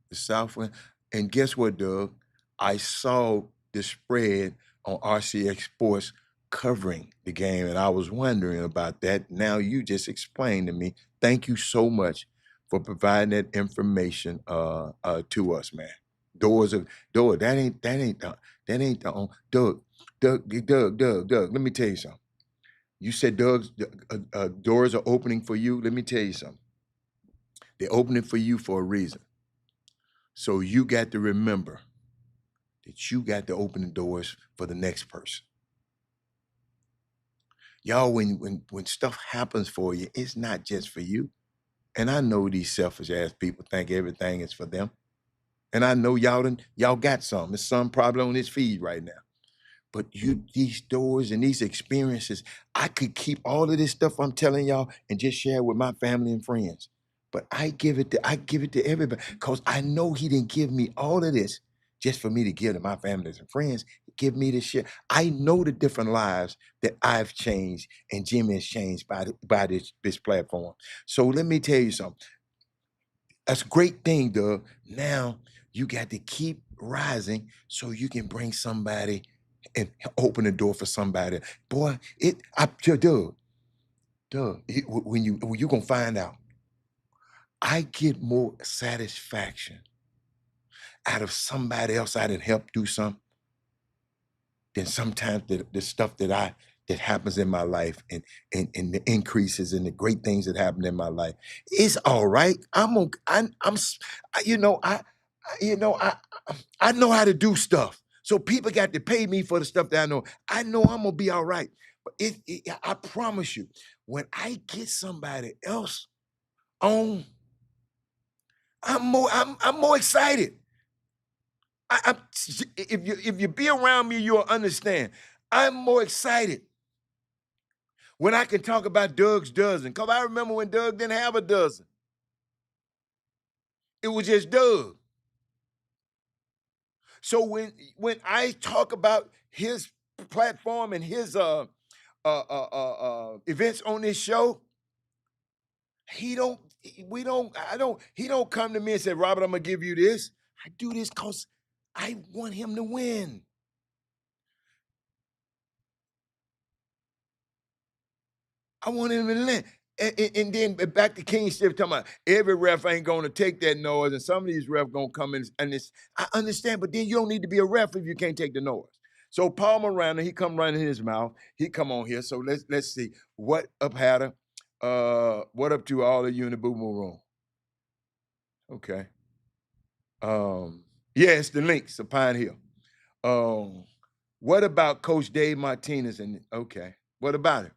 the Southwind. And guess what, Doug? I saw the spread on RCX Sports covering the game, and I was wondering about that. Now you just explained to me. Thank you so much for providing that information to us, man. Doors of door. That ain't the Doug. Let me tell you something. You said Doug's doors are opening for you. Let me tell you something. They're opening for you for a reason. So you got to remember that you got to open the doors for the next person. Y'all, when stuff happens for you, it's not just for you. And I know these selfish ass people think everything is for them. And I know y'all got some. There's some probably on this feed right now. But these doors and these experiences, I could keep all of this stuff I'm telling y'all and just share with my family and friends. But I give it to everybody because I know he didn't give me all of this just for me to give to my families and friends. He give me this shit. I know the different lives that I've changed and Jimmy has changed by this platform. So let me tell you something. That's a great thing, Doug. Now you got to keep rising so you can bring somebody and open the door for somebody. Boy, Doug, when you gonna find out, I get more satisfaction out of somebody else I didn't help do something then sometimes the stuff that happens in my life and the increases and the great things that happen in my life, it's all right. I'm okay. You know, you know, I know how to do stuff. So people got to pay me for the stuff that I know. I know I'm gonna be all right. But I promise you, when I get somebody else on, I'm more excited. I'm if you be around me, you'll understand. I'm more excited when I can talk about Doug's dozen. Cause I remember when Doug didn't have a dozen. It was just Doug. So when I talk about his platform and his events on this show, he don't we don't I don't he don't come to me and say, Robert, I'm gonna give you this. I do this because I want him to win. I want him to win. And then back to King Stiff talking about every ref ain't gonna take that noise, and some of these refs gonna come in and it's I understand, but then you don't need to be a ref if you can't take the noise. So Paul Miranda, he come running his mouth. He come on here. So let's see what up Hatter. What up to all of you in the Boo Boo room? Okay. Yeah, it's the links of Pine Hill. What about Coach Dave Martinez? And okay, what about it?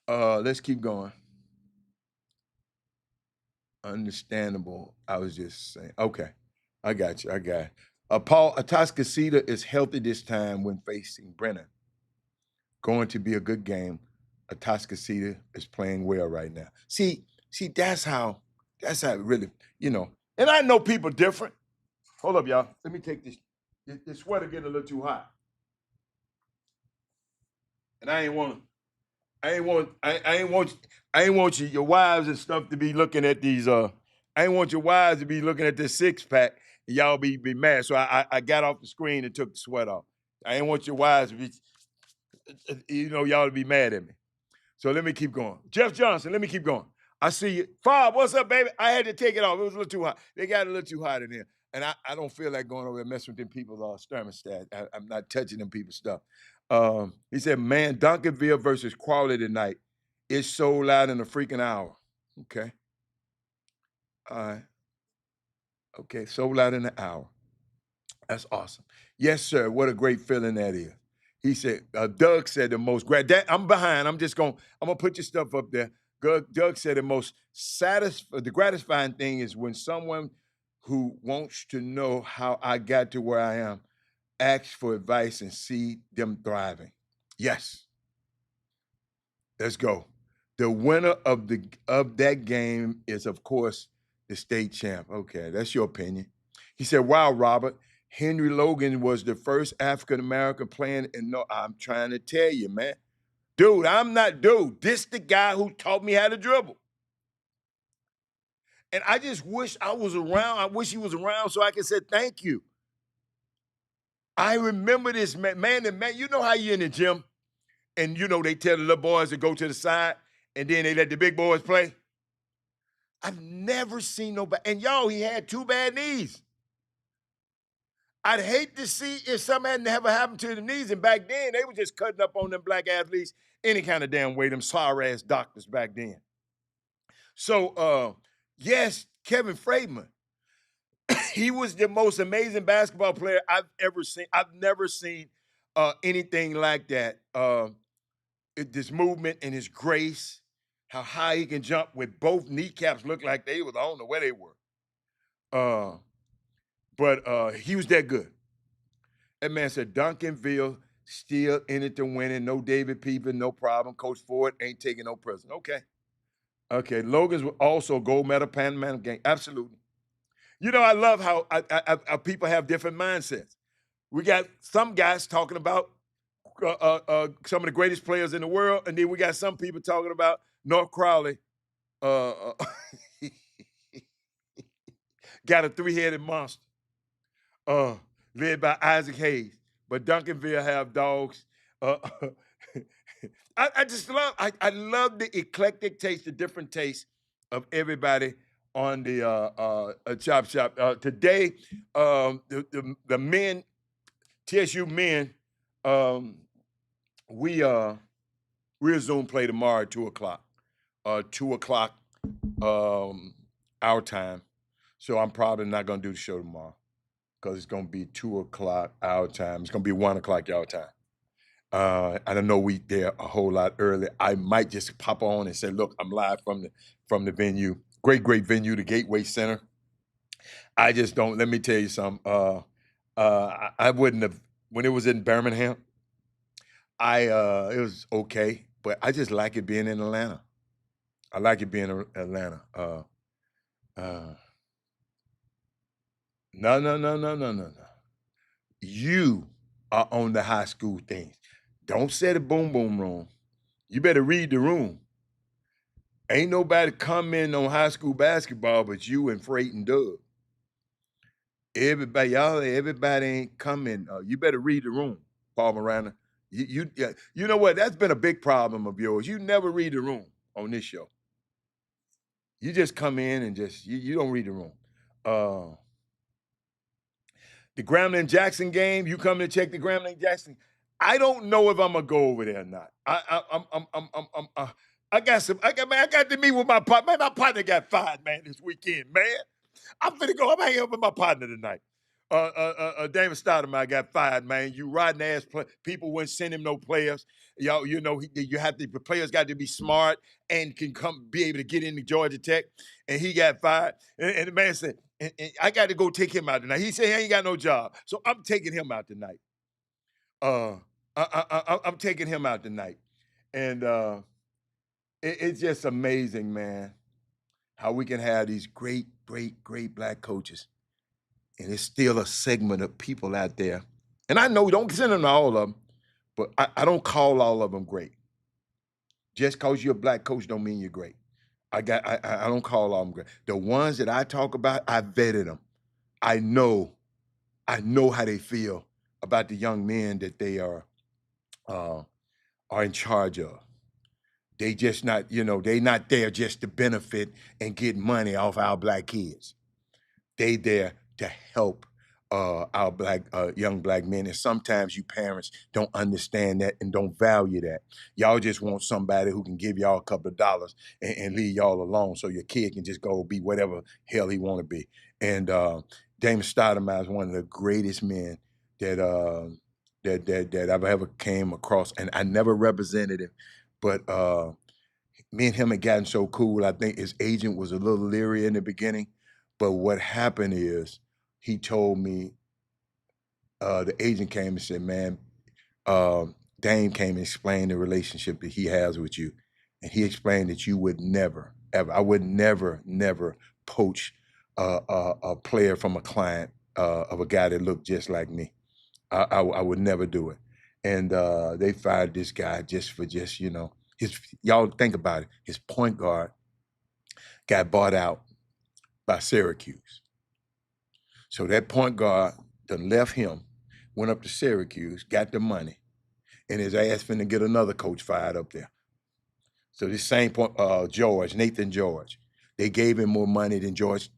Let's keep going. Understandable. I was just saying. Okay, I got you. I got it. Paul Atascocita is healthy this time when facing Brennan. Going to be a good game. Atascocita is playing well right now. See, that's how it really, you know. And I know people different. Hold up, y'all. Let me take this. This sweater getting a little too hot, and I ain't want your wives and stuff to be looking at these. I ain't want your wives to be looking at this six pack and y'all be mad. So I got off the screen and took the sweat off. I ain't want your wives to be, y'all to be mad at me. So let me keep going. Jeff Johnson, let me keep going. I see you. Fob, what's up, baby? I had to take it off. It was a little too hot. They got a little too hot in there. And I don't feel like going over there messing with them people's thermostat. I'm not touching them people's stuff. He said, man, Duncanville versus Quality tonight. It's sold out in a freaking hour. Okay. All right. Okay. Sold out in an hour. That's awesome. Yes, sir. What a great feeling that is. He said, Doug said the most great. I'm behind. I'm gonna put your stuff up there. Doug said the most the gratifying thing is when someone who wants to know how I got to where I am asks for advice and see them thriving. Yes. Let's go. The winner of that game is, of course, the state champ. Okay, that's your opinion. He said, "Wow, Robert, Henry Logan was the first African American playing." And no, I'm trying to tell you, man, dude, I'm not dude. This the guy who taught me how to dribble. And I just wish I was around. I wish he was around so I could say thank you. I remember this man. You know how you in the gym and they tell the little boys to go to the side and then they let the big boys play. I've never seen nobody. And y'all, he had two bad knees. I'd hate to see if something hadn't ever happened to the knees. And back then, they were just cutting up on them black athletes any kind of damn way, them sorry ass doctors back then. So, yes, Kevin Freidman, he was the most amazing basketball player I've ever seen. I've never seen anything like that. This movement and his grace, how high he can jump with both kneecaps look like they was, I don't know where they were. But he was that good. That man said Duncanville still in it to win it. No David Peeper, no problem. Coach Ford ain't taking no prison. Okay. Okay. Logan's also gold medal Pan Am game. Absolutely. I love how people have different mindsets. We got some guys talking about some of the greatest players in the world, and then we got some people talking about North Crowley. Got a three-headed monster. Led by Isaac Hayes. But Duncanville have dogs. I just I love the eclectic taste, the different tastes of everybody on the Chop Shop. Today, the men, TSU men, Um, we we'll Zoom play tomorrow at 2 o'clock. 2 o'clock our time. So I'm probably not gonna do the show tomorrow because it's gonna be 2 o'clock our time. It's gonna be 1 o'clock your time. And I know we there a whole lot early. I might just pop on and say, look, I'm live from the venue. Great venue, the Gateway Center. I just don't. Let me tell you something. I wouldn't have when it was in Birmingham. It was okay, but I just like it being in Atlanta. I like it being in Atlanta. Uh, no. You are on the high school things. Don't say the boom boom room. You better read the room. Ain't nobody commenting on high school basketball but you and Freight and Doug. Everybody ain't coming. You better read the room, Paul Miranda. You know what? That's been a big problem of yours. You never read the room on this show. You just come in and just you don't read the room. The Grambling Jackson game, you come to check the Grambling Jackson. I don't know if I'm gonna go over there or not. I got to meet with my partner. Man, my partner got fired, man, this weekend, man. I'm finna go. I'm hanging up with my partner tonight. David Stoudemire got fired, man. You riding ass people wouldn't send him no players. Y'all, you know, the players got to be smart and can be able to get into Georgia Tech. And he got fired. And the man said, and I got to go take him out tonight. He said he ain't got no job, so I'm taking him out tonight. I'm taking him out tonight, and it's just amazing, man, how we can have these great black coaches. And it's still a segment of people out there. And I know, don't send them to all of them, but I don't call all of them great. Just because you're a black coach don't mean you're great. I don't call all of them great. The ones that I talk about, I vetted them. I know how they feel about the young men that they are in charge of. They just not, they not there just to benefit and get money off our black kids. They there to help our young black men. And sometimes you parents don't understand that and don't value that. Y'all just want somebody who can give y'all a couple of dollars and leave y'all alone so your kid can just go be whatever hell he want to be. And Damon Stoudemire is one of the greatest men that I've ever came across. And I never represented him, but me and him had gotten so cool. I think his agent was a little leery in the beginning. But what happened is he told me, the agent came and said, man, Dame came and explained the relationship that he has with you. And he explained that you would never, ever, I would never poach a player from a client of a guy that looked just like me. I would never do it. And they fired this guy just for y'all think about it. His point guard got bought out by Syracuse. So that point guard done left him, went up to Syracuse, got the money, and his ass finna get another coach fired up there. So this same point, Nathan George, they gave him more money than George.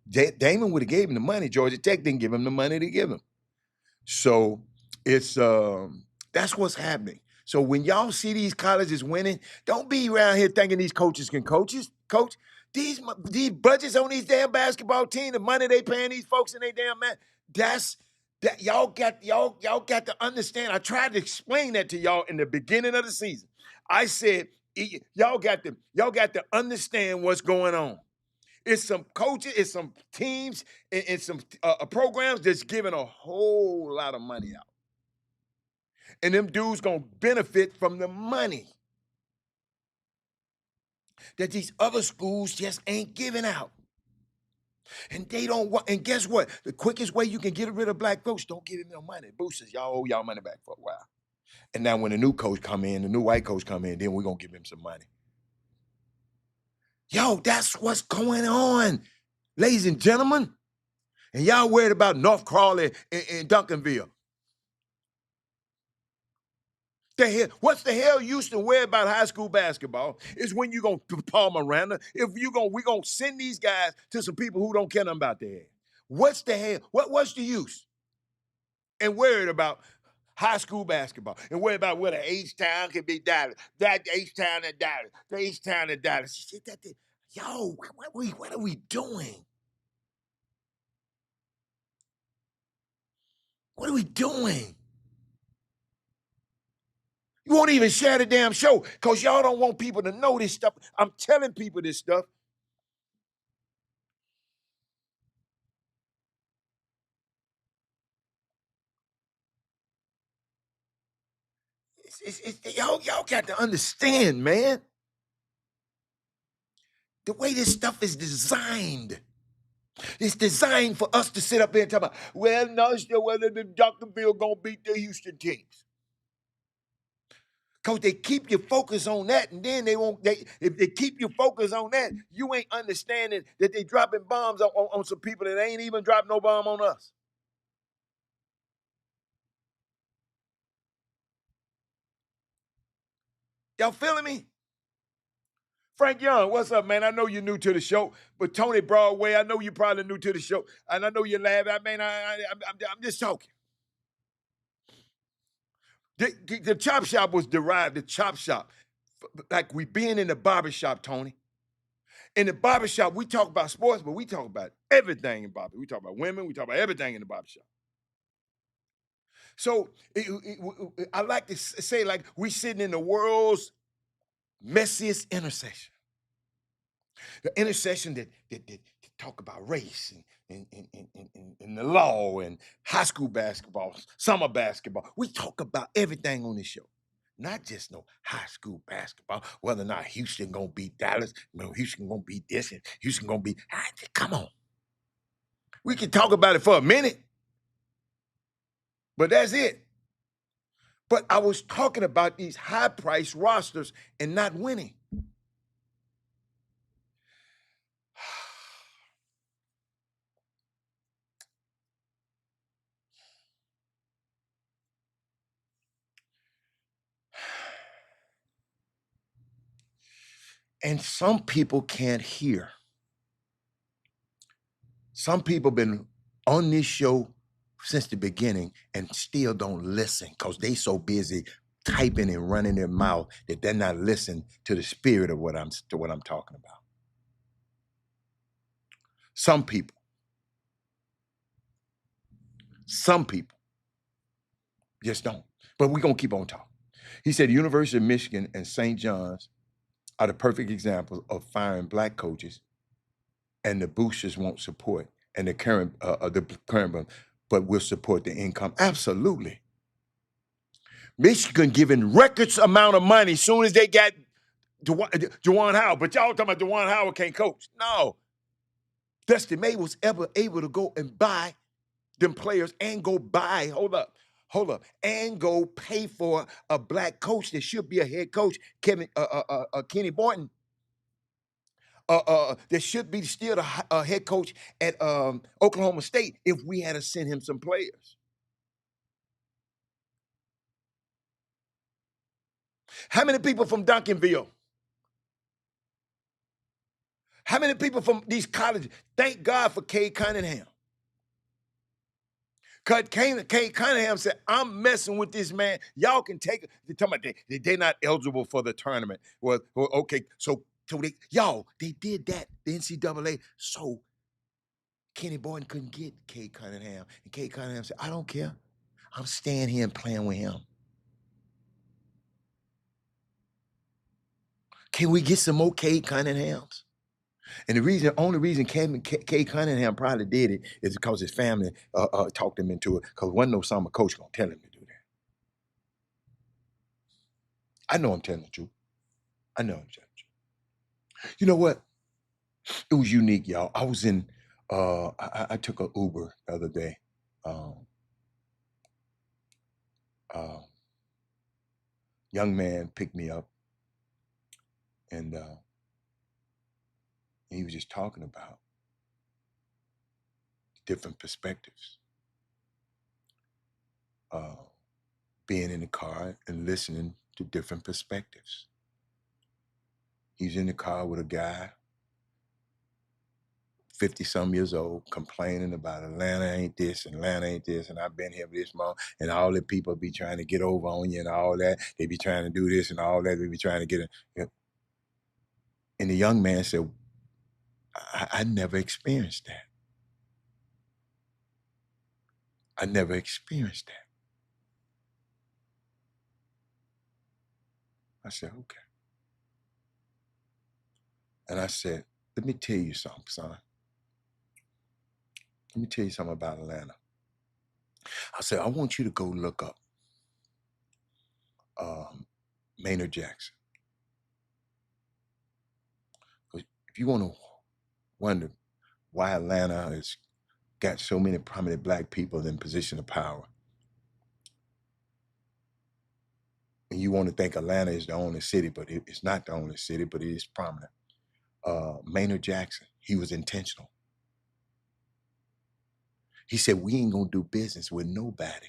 Damon would have gave him the money. Georgia Tech didn't give him the money to give him. So it's that's what's happening. So when y'all see these colleges winning, don't be around here thinking these coaches can coach. These budgets on these damn basketball teams, the money they paying these folks in they damn man, y'all got to understand. I tried to explain that to y'all in the beginning of the season. I said y'all got to understand what's going on. It's some coaches, it's some teams, and some programs that's giving a whole lot of money out. And them dudes gonna benefit from the money that these other schools just ain't giving out. And they don't want, and guess what? The quickest way you can get rid of black folks, don't give them no money. Boosters, y'all owe y'all money back for a while. And now when the new coach come in, the new white coach come in, then we're gonna give him some money. Yo, that's what's going on, ladies and gentlemen. And y'all worried about North Crawley and Duncanville. What's the hell use to worry about high school basketball is when you gonna Paul Miranda, we gonna send these guys to some people who don't care nothing about their head. What's the hell? What's the use? And worried about high school basketball, and worry about whether H-Town can be Dallas. That H-Town and Dallas. The H-Town and Dallas. Shit, yo, what are we doing? What are we doing? You won't even share the damn show because y'all don't want people to know this stuff. I'm telling people this stuff. Y'all got to understand, man. The way this stuff is designed. It's designed for us to sit up here and talk about, well, no, it's still whether the Duncanville gonna beat the Houston teams. Because they keep you focused on that, and then if they keep you focused on that, you ain't understanding that they dropping bombs on some people that ain't even dropped no bomb on us. Y'all feeling me? Frank Young, what's up, man? I know you're new to the show, but Tony Broadway, I know you're probably new to the show, and I know you laugh. I mean, I'm just talking. The Chop Shop was derived, the Chop Shop, like we being in the barbershop, Tony. In the barbershop, we talk about sports, but we talk about everything in barbershop. We talk about women, we talk about everything in the barbershop. So I like to say, like, we sitting in the world's messiest intersection. The intersection that talk about race and the law and high school basketball, summer basketball. We talk about everything on this show. Not just no high school basketball, whether or not Houston gonna beat Dallas, Houston gonna beat this, and Houston gonna beat. Come on. We can talk about it for a minute, but that's it. But I was talking about these high price rosters and not winning. And some people can't hear. Some people been on this show since the beginning and still don't listen because they so busy typing and running their mouth that they're not listening to the spirit of what I'm talking about. Some people just don't. But we're gonna keep on talking. He said the University of Michigan and St. John's are the perfect examples of firing black coaches, and the boosters won't support, and the current but will support the income. Absolutely. Michigan giving records amount of money as soon as they got Juwan Howard. But y'all talking about Juwan Howard can't coach. No. Dusty May was ever able to go and buy them players and go buy, hold up, and go pay for a black coach that should be a head coach, Kenny Boynton. That should be still the head coach at Oklahoma State if we had to send him some players. How many people from Duncanville? How many people from these colleges? Thank God for Cade Cunningham. Cade Cunningham said, I'm messing with this man. Y'all can take it. They're talking about they're not eligible for the tournament. Well, okay, so they did that, the NCAA, so Kenny Boynton couldn't get Cade Cunningham. And Cade Cunningham said, I don't care. I'm staying here and playing with him. Can we get some more Cade Cunninghams? And the only reason Cade Cunningham probably did it is because his family talked him into it. Because wasn't no summer coach gonna tell him to do that. I know I'm telling the truth. I know I'm telling the truth. You know what? It was unique, y'all. I was in. I took an Uber the other day. Uh, young man picked me up, and he was just talking about different perspectives. Being in the car and listening to different perspectives. He's in the car with a guy 50-some years old, complaining about Atlanta ain't this and Atlanta ain't this, and I've been here this long, and all the people be trying to get over on you and all that. They be trying to do this and all that. They be trying to get it. And the young man said, I never experienced that. I never experienced that. I said, okay. And I said, let me tell you something, son. Let me tell you something about Atlanta. I said, I want you to go look up Maynard Jackson. If you want to wonder why Atlanta has got so many prominent black people in position of power, and you want to think Atlanta is the only city, but it's not the only city, but it is prominent. Maynard Jackson, he was intentional. He said, we ain't gonna do business with nobody.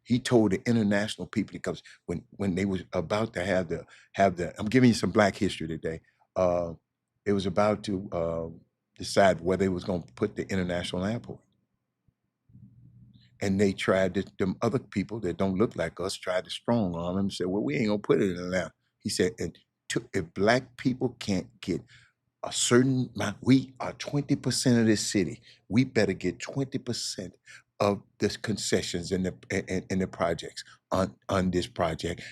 He told the international people, because when they was about to have the I'm giving you some black history today. It was about to decide where they was gonna put the international airport. And they tried to, them other people that don't look like us tried to strong arm him and said, well, we ain't gonna put it in Atlanta. He said, and if black people can't get a certain amount, we are 20% of this city. We better get 20% of the concessions in the projects on this project.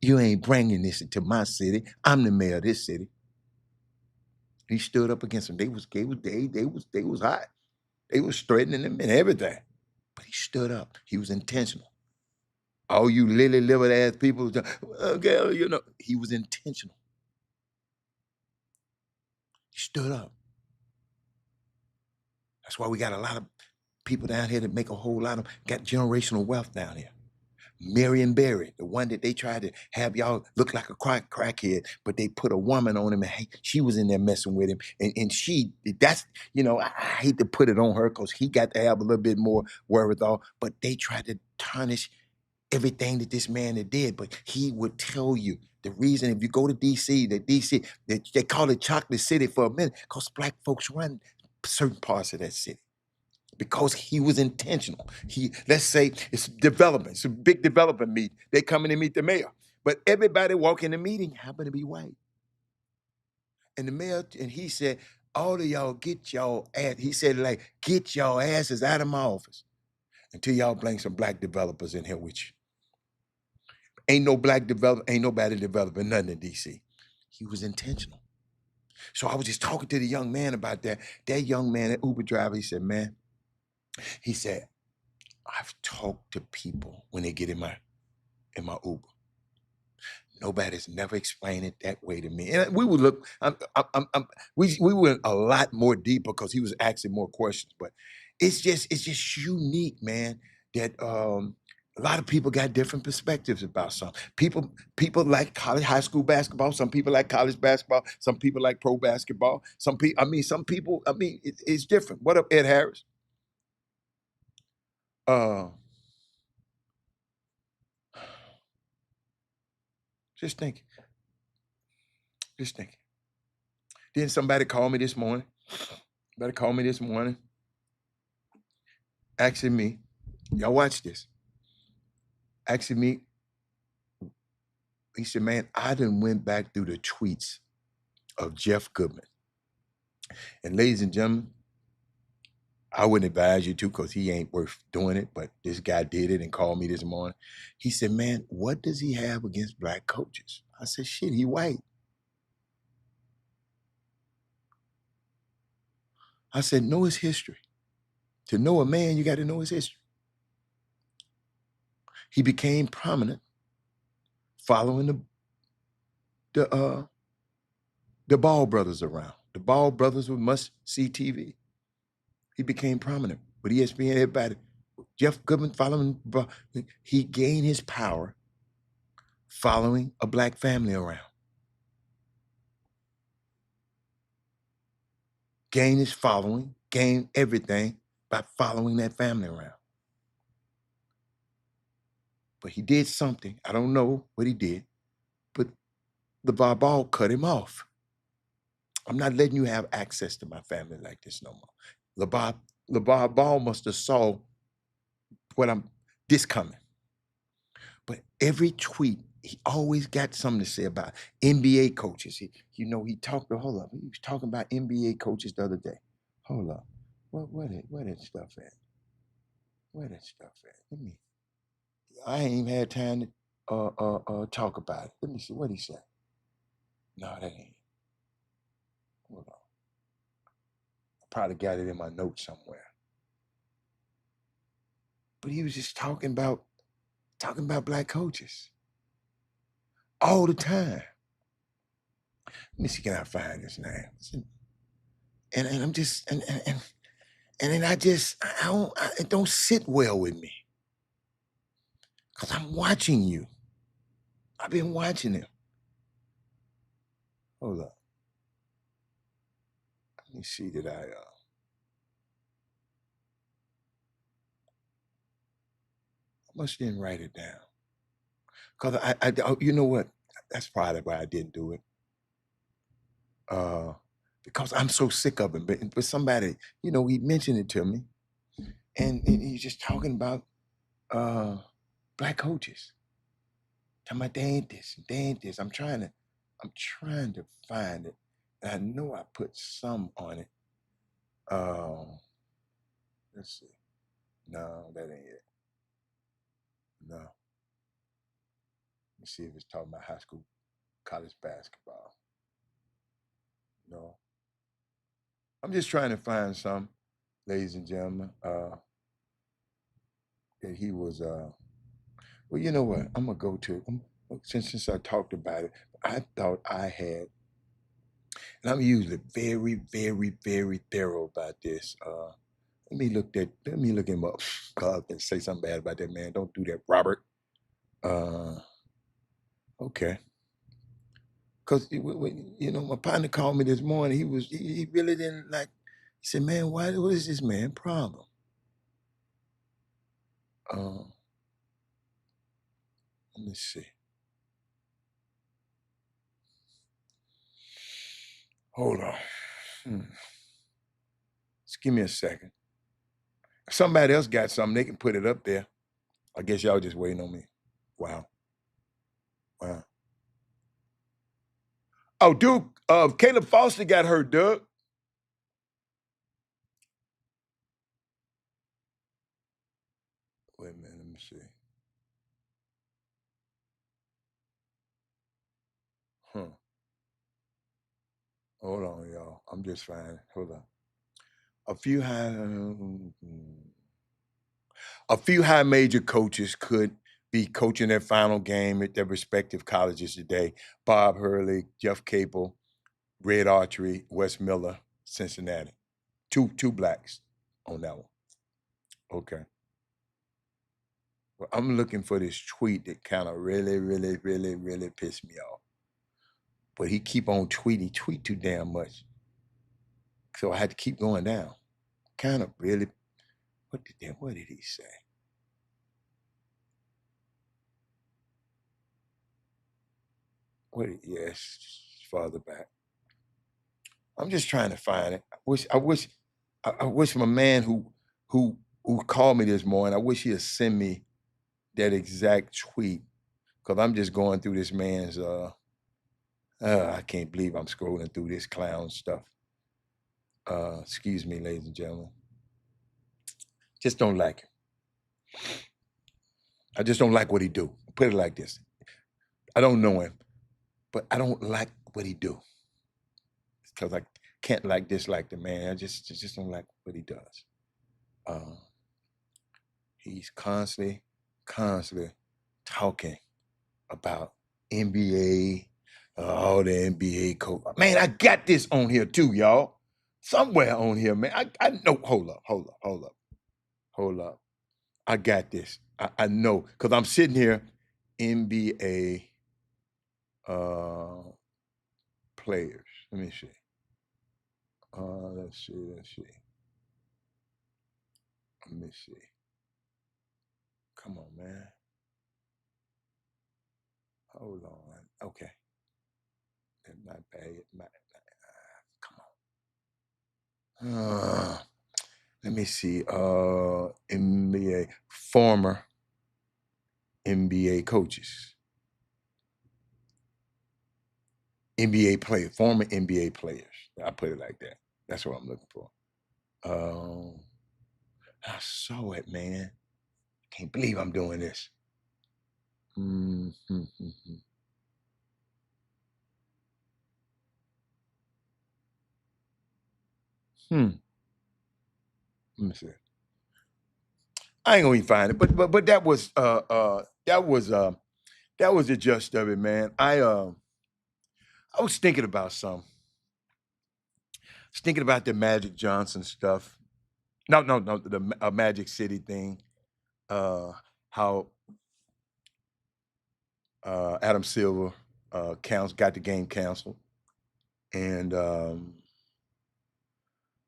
You ain't bringing this into my city. I'm the mayor of this city. He stood up against them. They was hot. They was threatening him and everything. But he stood up. He was intentional. All you lily-livered ass people, okay, you know, he was intentional. He stood up. That's why we got a lot of people down here that make a whole lot of, got generational wealth down here. Marion Barry, the one that they tried to have y'all look like a crackhead, but they put a woman on him, and she was in there messing with him. And she, that's, you know, I hate to put it on her because he got to have a little bit more wherewithal, but they tried to tarnish everything that this man had did. But he would tell you the reason, if you go to DC, they call it Chocolate City for a minute, because black folks run certain parts of that city. Because he was intentional. Let's say it's development, it's a big development meeting. They come in and meet the mayor. But everybody walking the meeting happened to be white. And the mayor, and he said, all of y'all get y'all ass, he said, like, get y'all asses out of my office until y'all bring some black developers in here with you. Ain't no black developer, ain't nobody developing nothing in DC. He was intentional. So I was just talking to the young man about that. That young man, that Uber driver, he said, man, he said, I've talked to people when they get in my Uber. Nobody's never explained it that way to me. And we would look, we went a lot more deep because he was asking more questions. But it's just unique, man, that a lot of people got different perspectives about something. People like college, high school basketball. Some people like college basketball. Some people like pro basketball. Some people, it's different. What up, Ed Harris? Uh, just think. Just think. Then somebody called me this morning. Asking me, y'all watch this. Asking me, he said, man, I done went back through the tweets of Jeff Goodman. And ladies and gentlemen, I wouldn't advise you to, because he ain't worth doing it, but this guy did it and called me this morning. He said, man, what does he have against black coaches? I said, shit, he white. I said, know his history. To know a man, you got to know his history. He became prominent following the Ball brothers around. The Ball brothers were must-see TV. He became prominent with ESPN, everybody. Jeff Goodman following, he gained his power following a black family around. Gained his following, gained everything by following that family around. But he did something, I don't know what he did, but the Ball cut him off. I'm not letting you have access to my family like this no more. LeVar Ball must have saw what I'm this coming. But every tweet, he always got something to say about NBA coaches. He talked. Hold up, he was talking about NBA coaches the other day. Hold up, where that stuff at? Where that stuff at? Let me. I ain't even had time to talk about it. Let me see what he said. No, that ain't. Hold on. I probably got it in my notes somewhere. But he was just talking about black coaches all the time. Let me see, can I find this name? And I'm just and then it don't sit well with me because I'm watching you. I've been watching him. Hold up. Let me see that I must didn't write it down. Cause you know what? That's probably why I didn't do it. Because I'm so sick of it. But somebody, he mentioned it to me, and he's just talking about black coaches. Talking about they ain't this, they ain't this. I'm trying to find it. And I know I put some on it. Let's see. No, that ain't it. No. Let me see if it's talking about high school, college basketball. No. I'm just trying to find some, ladies and gentlemen, that he was well, you know what? I'm gonna go to since I talked about it, I thought I had, and I'm usually very, very, very thorough about this. Let me look him up. God, can say something bad about that man. Don't do that, Robert. Uh, okay. Because my partner called me this morning. He really didn't like. He said, "Man, what is this man problem?" Uh, Let me see. Hold on. Just give me a second. If somebody else got something, they can put it up there. I guess y'all just waiting on me. Wow. Wow. Oh, dude, Caleb Foster got hurt, Doug. Wait a minute, let me see. Huh. Hold on, y'all. I'm just fine. Hold on. A few high a few high major coaches could be coaching their final game at their respective colleges today. Bob Hurley, Jeff Capel, Red Archery, Wes Miller, Cincinnati. Two blacks on that one. Okay. Well, I'm looking for this tweet that kind of really, really, really, really pissed me off. But he keep on tweeting. He tweet too damn much. So I had to keep going down. Kind of really, what did he say? Yes, farther back. I'm just trying to find it. I wish my man who called me this morning, I wish he'd send me that exact tweet. Cause I'm just going through this man's I can't believe I'm scrolling through this clown stuff. Excuse me, ladies and gentlemen. Just don't like him. I just don't like what he do. Put it like this. I don't know him, but I don't like what he do. Because I can't dislike the man. I just don't like what he does. Uh, he's constantly talking about NBA, all the NBA coach. Man, I got this on here too, y'all. Somewhere on here, man. I know. Hold up. I got this. I know because I'm sitting here. NBA players. Let me see. Let's see. Let me see. Come on, man. Hold on. Okay. Not bad. Uh, let me see. NBA former NBA coaches, NBA player, former NBA players. I put it like that. That's what I'm looking for. Um, I saw it, man. Can't believe I'm doing this. Hmm. Hmm. Let me see. I ain't gonna even find it, but that was the gist of it, man. I was thinking about some. I was thinking about the Magic Johnson stuff. No, the Magic City thing. Uh, how Adam Silver got the game canceled, and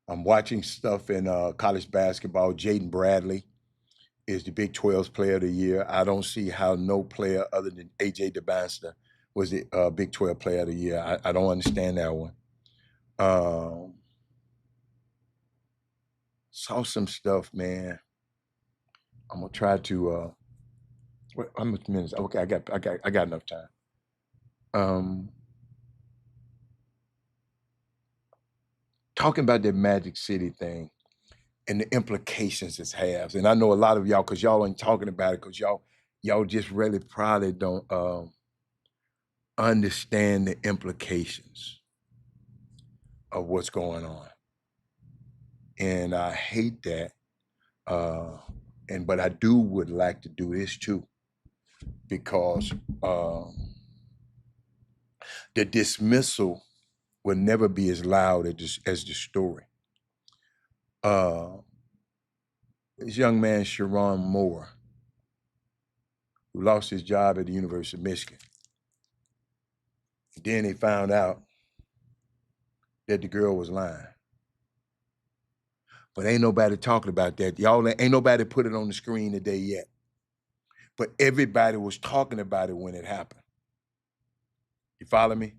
I'm watching stuff in college basketball. Jaden Bradley is the Big 12's Player of the Year. I don't see how no player other than AJ DeBanster was the Big 12 Player of the Year. I don't understand that one. Um, saw some stuff, man. I'm gonna try to. How much minutes? Okay, I got enough time. Um, talking about that Magic City thing and the implications it has, and I know a lot of y'all, because y'all ain't talking about it, because y'all just really probably don't understand the implications of what's going on, and I hate that. Uh, but I would like to do this too, because the dismissal will never be as loud as the story. Uh, this young man, Sharon Moore, who lost his job at the University of Michigan. Then they found out that the girl was lying. But ain't nobody talking about that. Y'all ain't nobody put it on the screen today yet. But everybody was talking about it when it happened. You follow me?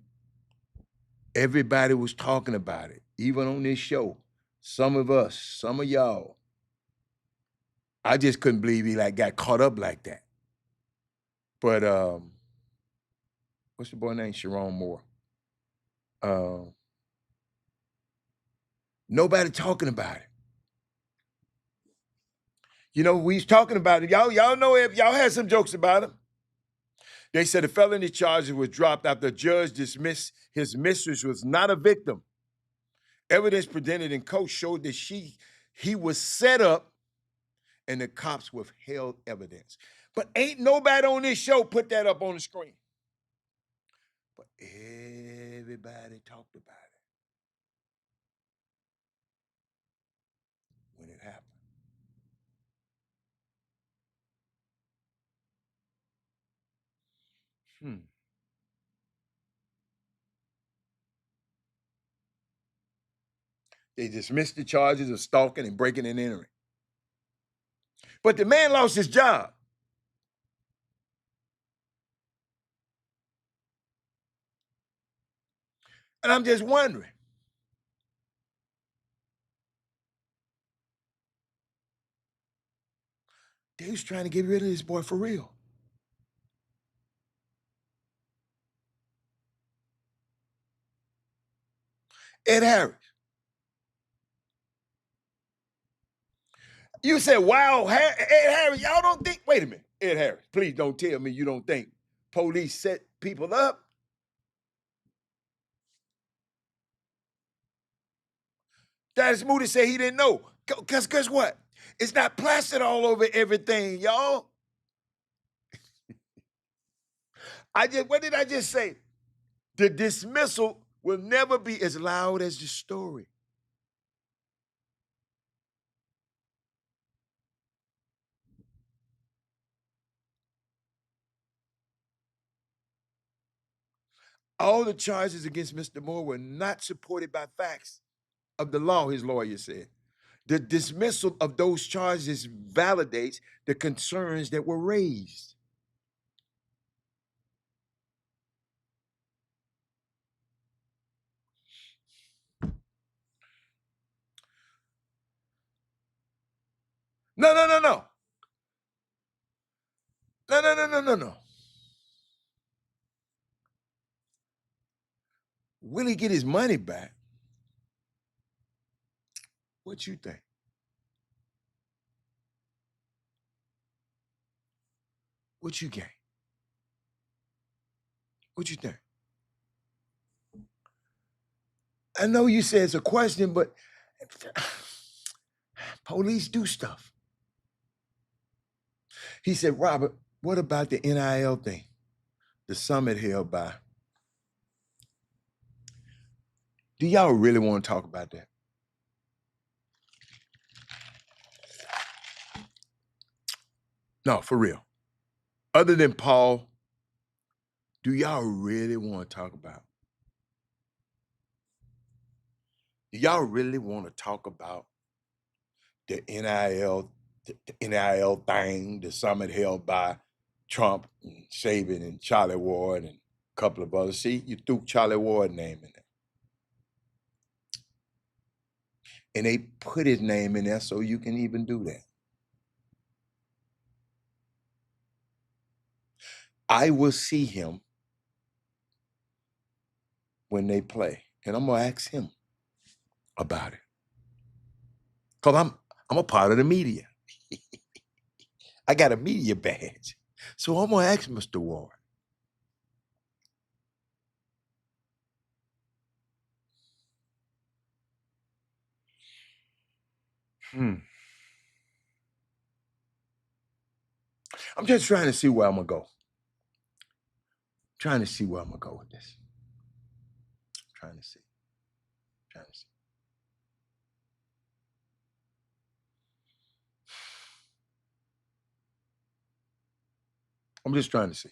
Everybody was talking about it, even on this show. Some of us, some of y'all. I just couldn't believe he got caught up like that. But what's the boy name? Sharon Moore. Uh, nobody talking about it. You know, we was talking about it. Y'all know if y'all had some jokes about him. They said the felony charges was dropped after a judge dismissed his mistress was not a victim. Evidence presented in court showed that he was set up and the cops withheld evidence. But ain't nobody on this show put that up on the screen. But everybody talked about it when it happened. Hmm. They dismissed the charges of stalking and breaking and entering. But the man lost his job. And I'm just wondering, they was trying to get rid of this boy for real. Ed Harris. You said, wow, Ed Harris, y'all don't think, wait a minute, Ed Harris, please don't tell me you don't think police set people up. Dennis Moody said he didn't know. Because guess what? It's not plastered all over everything, y'all. What did I just say? The dismissal will never be as loud as the story. All the charges against Mr. Moore were not supported by facts of the law, his lawyer said. The dismissal of those charges validates the concerns that were raised. No, no, no, no. No, no, no, no, no, no. Will he get his money back? What you think? What you get? What you think? I know you say it's a question, but police do stuff. He said, Robert, what about the NIL thing? The summit held by. Do y'all really want to talk about that? No, for real. Other than Paul, do y'all really want to talk about? Do y'all really want to talk about the NIL thing, the summit held by Trump and Saban and Charlie Ward and a couple of others? See, you threw Charlie Ward's name in there. And they put his name in there so you can even do that. I will see him when they play, and I'm gonna ask him about it. Cause I'm a part of the media. I got a media badge. So I'm gonna ask Mr. Ward. I'm just trying to see where I'm gonna go. Trying to see where I'm gonna go with this. Trying to see. Trying to see. I'm just trying to see.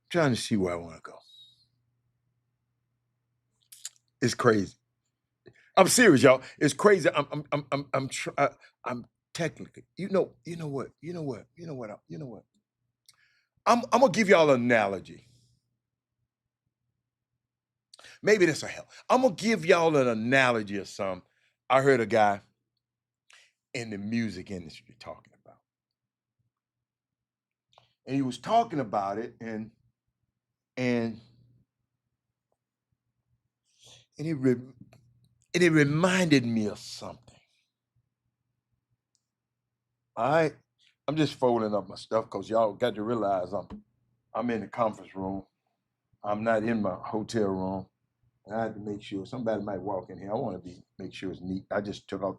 Trying to see where I want to go. It's crazy. I'm serious, y'all. It's crazy. I'm technically. You know what? I'm gonna give y'all an analogy. Maybe this will help. I'm gonna give y'all an analogy of some. I heard a guy in the music industry talking about, and he was talking about it, and it reminded me of something. All right, I'm just folding up my stuff because y'all got to realize I'm in the conference room. I'm not in my hotel room. I had to make sure somebody might walk in here. I want to make sure it's neat. I just took off,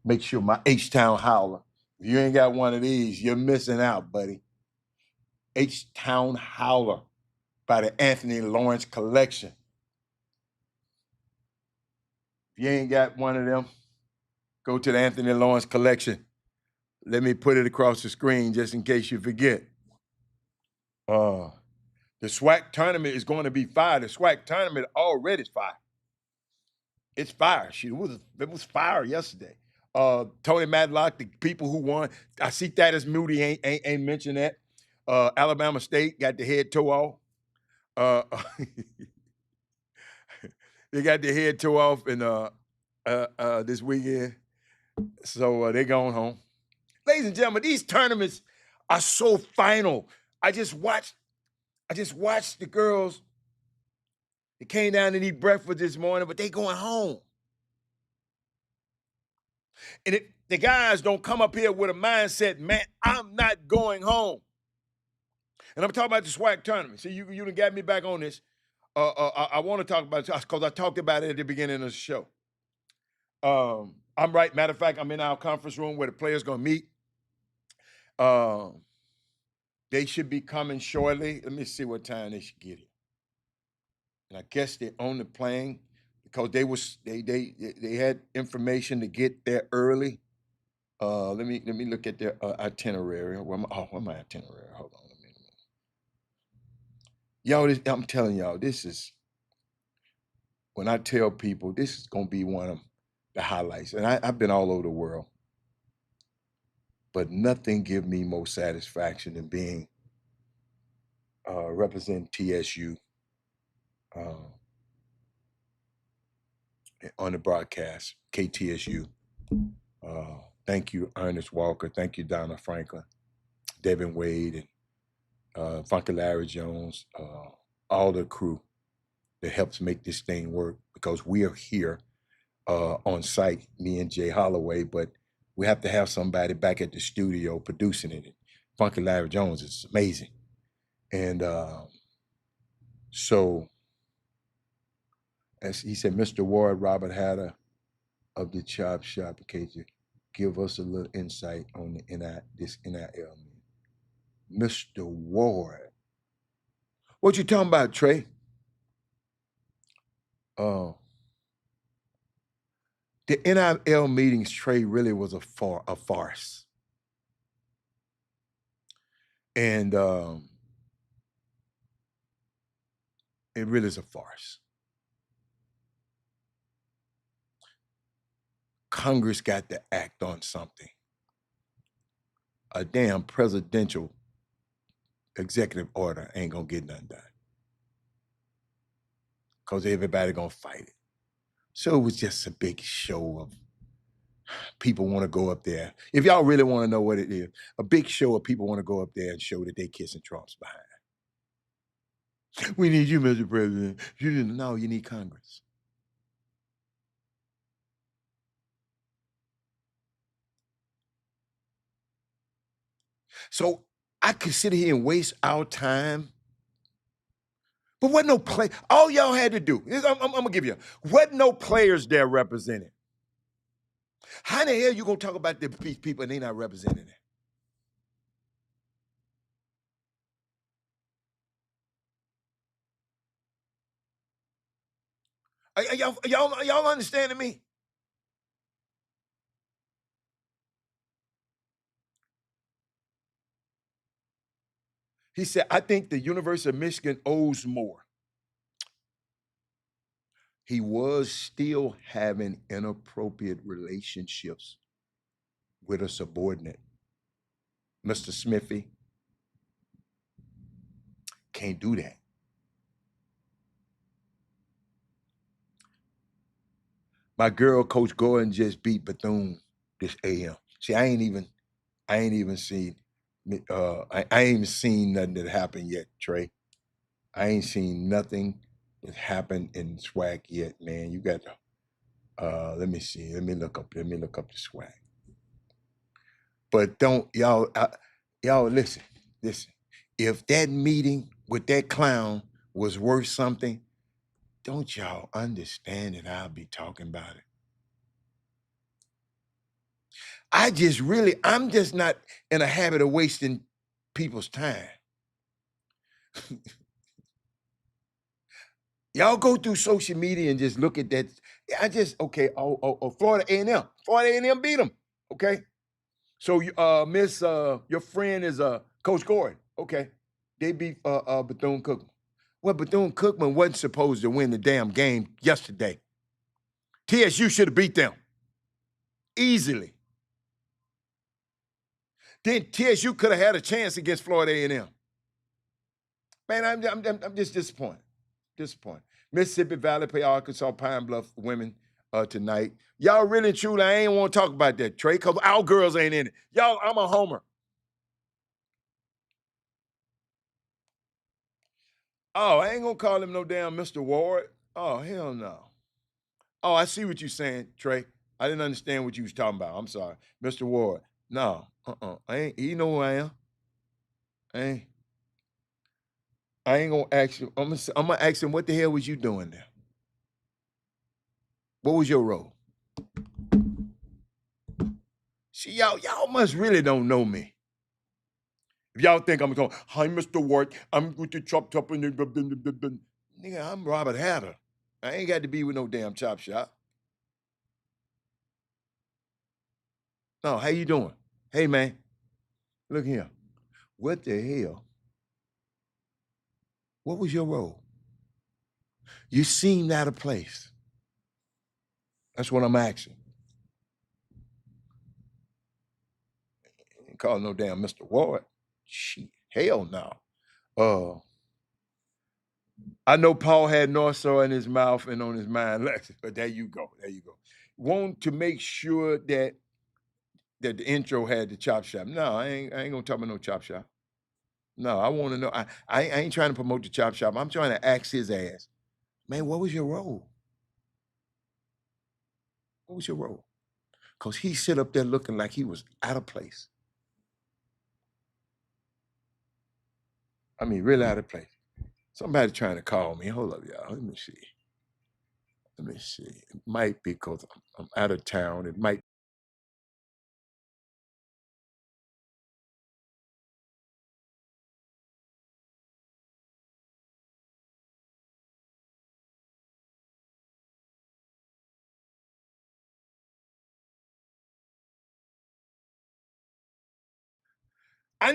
make sure my H-Town howler. If you ain't got one of these, you're missing out, buddy. H-Town howler by the Anthony Lawrence collection. If you ain't got one of them, go to the Anthony Lawrence collection. Let me put it across the screen just in case you forget. The SWAC tournament is going to be fire. The SWAC tournament already is fire. It's fire. It was fire yesterday. Tony Madlock, the people who won. I see Thaddeus Moody ain't mentioned that. Alabama State got the head toe off. They got the head toe off in this weekend, so they're going home. Ladies and gentlemen, these tournaments are so final. I just watched the girls. They came down and eat breakfast this morning, but they going home. And the guys don't come up here with a mindset, man, I'm not going home. And I'm talking about the SWAC tournament. See, you done got me back on this. I want to talk about it because I talked about it at the beginning of the show. I'm right. Matter of fact, I'm in our conference room where the players going to meet. They should be coming shortly. Let me see what time they should get here. And I guess they're on the plane because they had information to get there early. Let me look at their itinerary. Where my itinerary? Hold on a minute. Y'all, I'm telling y'all, this is when I tell people this is gonna be one of the highlights. And I've been all over the world. but nothing give me more satisfaction than being representing TSU uh, on the broadcast, KTSU. Thank you, Ernest Walker. Thank you, Donna Franklin, Devin Wade, and Funky Larry Jones, all the crew that helps make this thing work, because we are here on site, me and Jay Holloway, but we have to have somebody back at the studio producing it. Funky Larry Jones is amazing. And so, as he said, Mr. Ward, Robert Hatter of the Chop Shop Htx, give us a little insight on this NIL. Mr. Ward. What you talking about, Trey? The NIL meetings, Trey, really was a farce. And it really is a farce. Congress got to act on something. A damn presidential executive order ain't gonna get nothing done, because everybody gonna fight it. So it was just a big show of people want to go up there. If y'all really want to know what it is, a big show of people want to go up there and show that they kissing Trump's behind. We need you, Mr. President. You didn't know you need Congress. So I could sit here and waste our time. But what no play? All y'all had to do, I'm gonna give you, what no players there represented. How the hell you gonna talk about these people and they not representing it? Y'all understanding me? He said, I think the University of Michigan owes more. He was still having inappropriate relationships with a subordinate. Mr. Smithy can't do that. My girl, Coach Gordon, just beat Bethune this AM. See, I ain't even seen I ain't seen nothing that happened yet, Trey. I ain't seen nothing that happened in SWAC yet, man. You got to let me see. Let me look up the SWAC. But don't y'all listen. If that meeting with that clown was worth something, don't y'all understand that I'll be talking about it? I'm just not in a habit of wasting people's time. Y'all go through social media and just look at that. Florida A&M. Florida A&M beat them. Okay. So Miss your friend is Coach Gordon. Okay. They beat Bethune-Cookman. Well, Bethune-Cookman wasn't supposed to win the damn game yesterday. TSU should have beat them easily. Then TSU could have had a chance against Florida A&M. Man, I'm just disappointed. Mississippi Valley play Arkansas Pine Bluff women tonight. Y'all really truly, I ain't want to talk about that, Trey, because our girls ain't in it. Y'all, I'm a homer. Oh, I ain't gonna call him no damn Mr. Ward. Oh, hell no. Oh, I see what you're saying, Trey. I didn't understand what you was talking about. I'm sorry. Mr. Ward. No, I ain't, you know who I am. I ain't gonna ask you. I'm gonna ask him, what the hell was you doing there? What was your role? See, y'all must really don't know me. If y'all think I'm going, hi, Mr. Ward, I'm with the Chop Shop and nigga, I'm Robert Hatter. I ain't got to be with no damn Chop Shop. No, how you doing? Hey, man, look here. What the hell? What was your role? You seemed out of place. That's what I'm asking. call no damn Mr. Ward. Shit, hell no. Uh, I know Paul had North Star in his mouth and on his mind, Lexus, but there you go. There you go. Want to make sure that the intro had the chop shop. No, I ain't gonna talk about no chop shop. No, I want to know. I ain't trying to promote the chop shop. I'm trying to ask his ass, man, what was your role? What was your role? Because he sit up there looking like he was out of place. I mean, really out of place. Somebody trying to call me. Hold up, y'all. Let me see. Let me see. It might be because I'm out of town. It might. I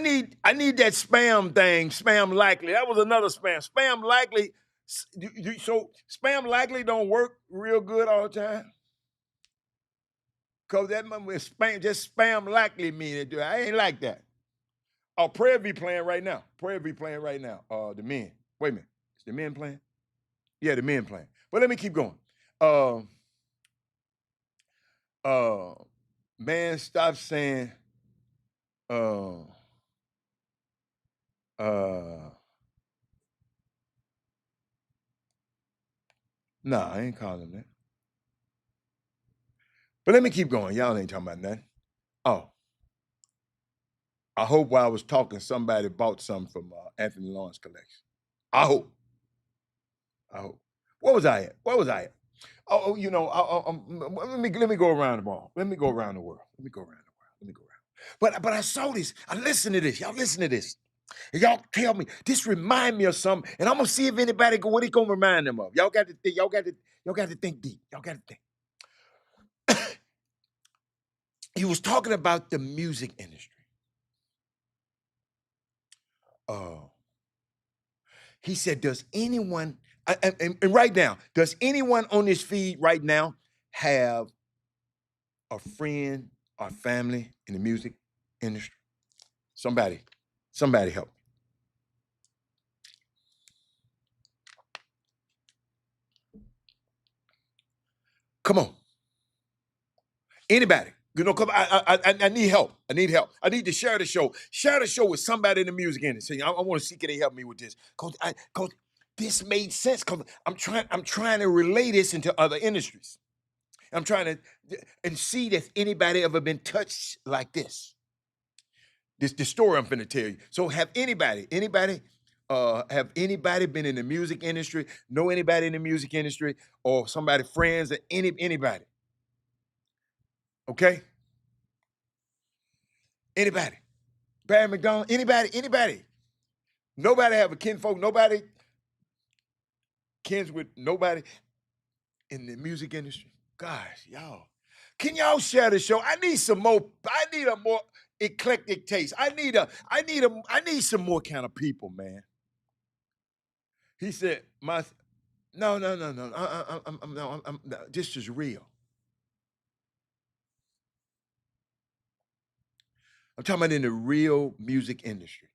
need that spam thing. Spam likely. That was another spam. Spam likely. So spam likely don't work real good all the time. Cause that spam just spam likely mean it. I ain't like that. Oh, prayer be playing right now. Prayer be playing right now. The men. Wait a minute. Is the men playing? Yeah, the men playing. But let me keep going. Uh, uh, man, stop saying. Uh, uh, nah, I ain't calling him that. But let me keep going. Y'all ain't talking about nothing. Oh, I hope while I was talking, somebody bought something from Anthony Lawrence collection. I hope. I hope. What was I at? What was I at? Oh, let me go around the ball. Let me go around the world. Let me go around the world. Let me go around. But I saw this. I listened to this. Y'all listen to this. And y'all tell me this remind me of something, and I'm gonna see if anybody go what it gonna remind them of. Y'all got to think. Y'all got to think deep. Y'all got to think. He was talking about the music industry. Uh, he said, "Does anyone and right now, does anyone on this feed right now have a friend or family in the music industry? Somebody help. Come on, anybody. You know, come. I need help. I need help. I need to share the show. Share the show with somebody in the music industry. I want to see can they help me with this? Cause this made sense. Cause I'm trying to relay this into other industries. I'm trying to and see if anybody ever been touched like this. This story I'm finna tell you. So have anybody been in the music industry? Know anybody in the music industry or somebody friends or anybody? Okay, anybody? Barry McDonald? Anybody? Nobody have a kinfolk. Nobody kins with nobody in the music industry. Gosh, y'all, can y'all share the show? I need some more. I need a more eclectic taste. I need some more kind of people, man. He said, "My no. No, this is real. I'm talking about in the real music industry.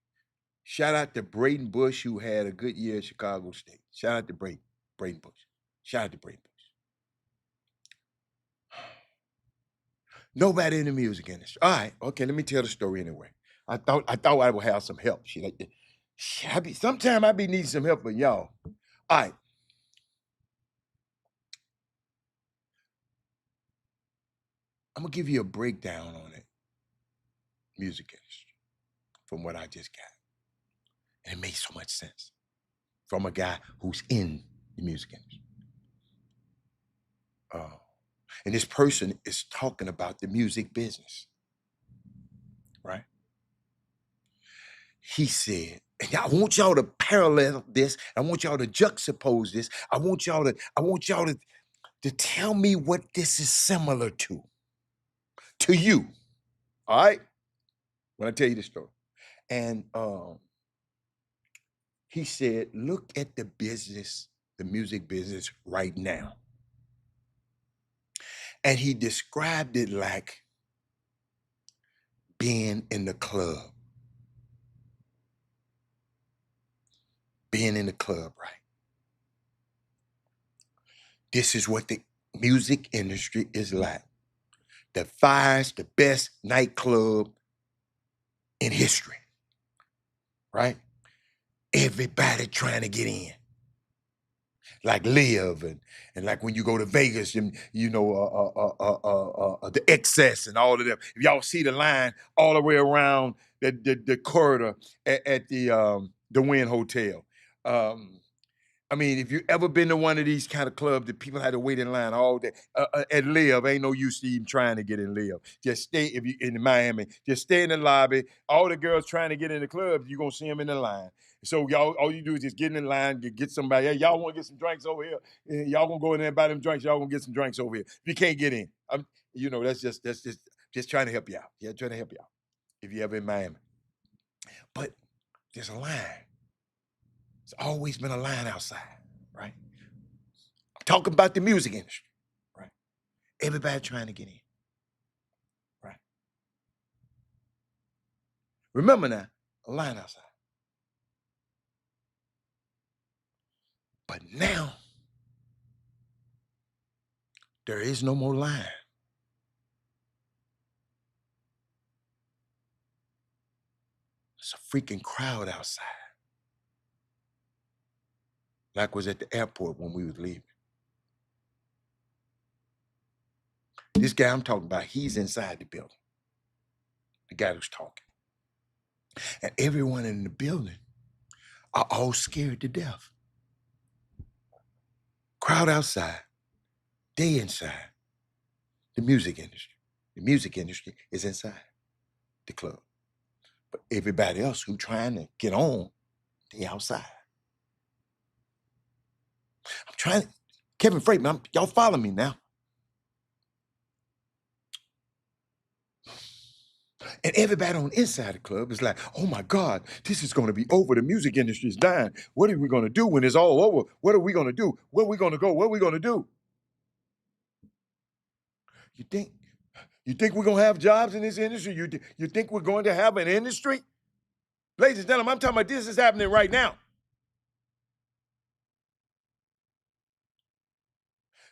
Shout out to Braden Bush, who had a good year at Chicago State. Shout out to Braden Bush. Shout out to Braden Bush. Nobody in the music industry. All right, okay, let me tell the story anyway. I thought I would have some help. Sometimes I be needing some help with y'all. All right, I'm gonna give you a breakdown on it, music industry, from what I just got. And it made so much sense from a guy who's in the music industry. Uh, and this person is talking about the music business, right? He said, and I want y'all to parallel this. I want y'all to juxtapose this. I want y'all to tell me what this is similar to you. All right? When I tell you the story. And he said, look at the business, the music business right now. And he described it like being in the club. Being in the club, right? This is what the music industry is like. The Fire's the best nightclub in history, right? Everybody trying to get in. Like Live and like when you go to Vegas, and the Excess and all of them. If y'all see the line all the way around the corridor at the Wynn Hotel. I mean, if you ever been to one of these kind of clubs that people had to wait in line all day, at Live, ain't no use to even trying to get in Live. Just stay, if you in Miami, just stay in the lobby. All the girls trying to get in the club, you're gonna see them in the line. So y'all, all you do is just get in line, get somebody. Hey, y'all want to get some drinks over here? Y'all gonna go in there and buy them drinks. Y'all gonna get some drinks over here. If you can't get in, that's just trying to help you out. Yeah, trying to help you out. If you ever in Miami, but there's a line. There's always been a line outside, right? I'm talking about the music industry, right? Everybody trying to get in, right? Remember now, a line outside. But now, there is no more line. It's a freaking crowd outside. Like was at the airport when we was leaving. This guy I'm talking about, he's inside the building. The guy who's talking. And everyone in the building are all scared to death. Crowd outside, they inside the music industry. The music industry is inside the club. But everybody else who trying to get on, they outside. I'm trying, Kevin Freitman, y'all follow me now. And everybody on the inside the club is like, oh my God, this is going to be over. The music industry is dying. What are we going to do when it's all over? What are we going to do? Where are we going to go? What are we going to do? You think we're going to have jobs in this industry? You think we're going to have an industry? Ladies and gentlemen, I'm talking about this is happening right now.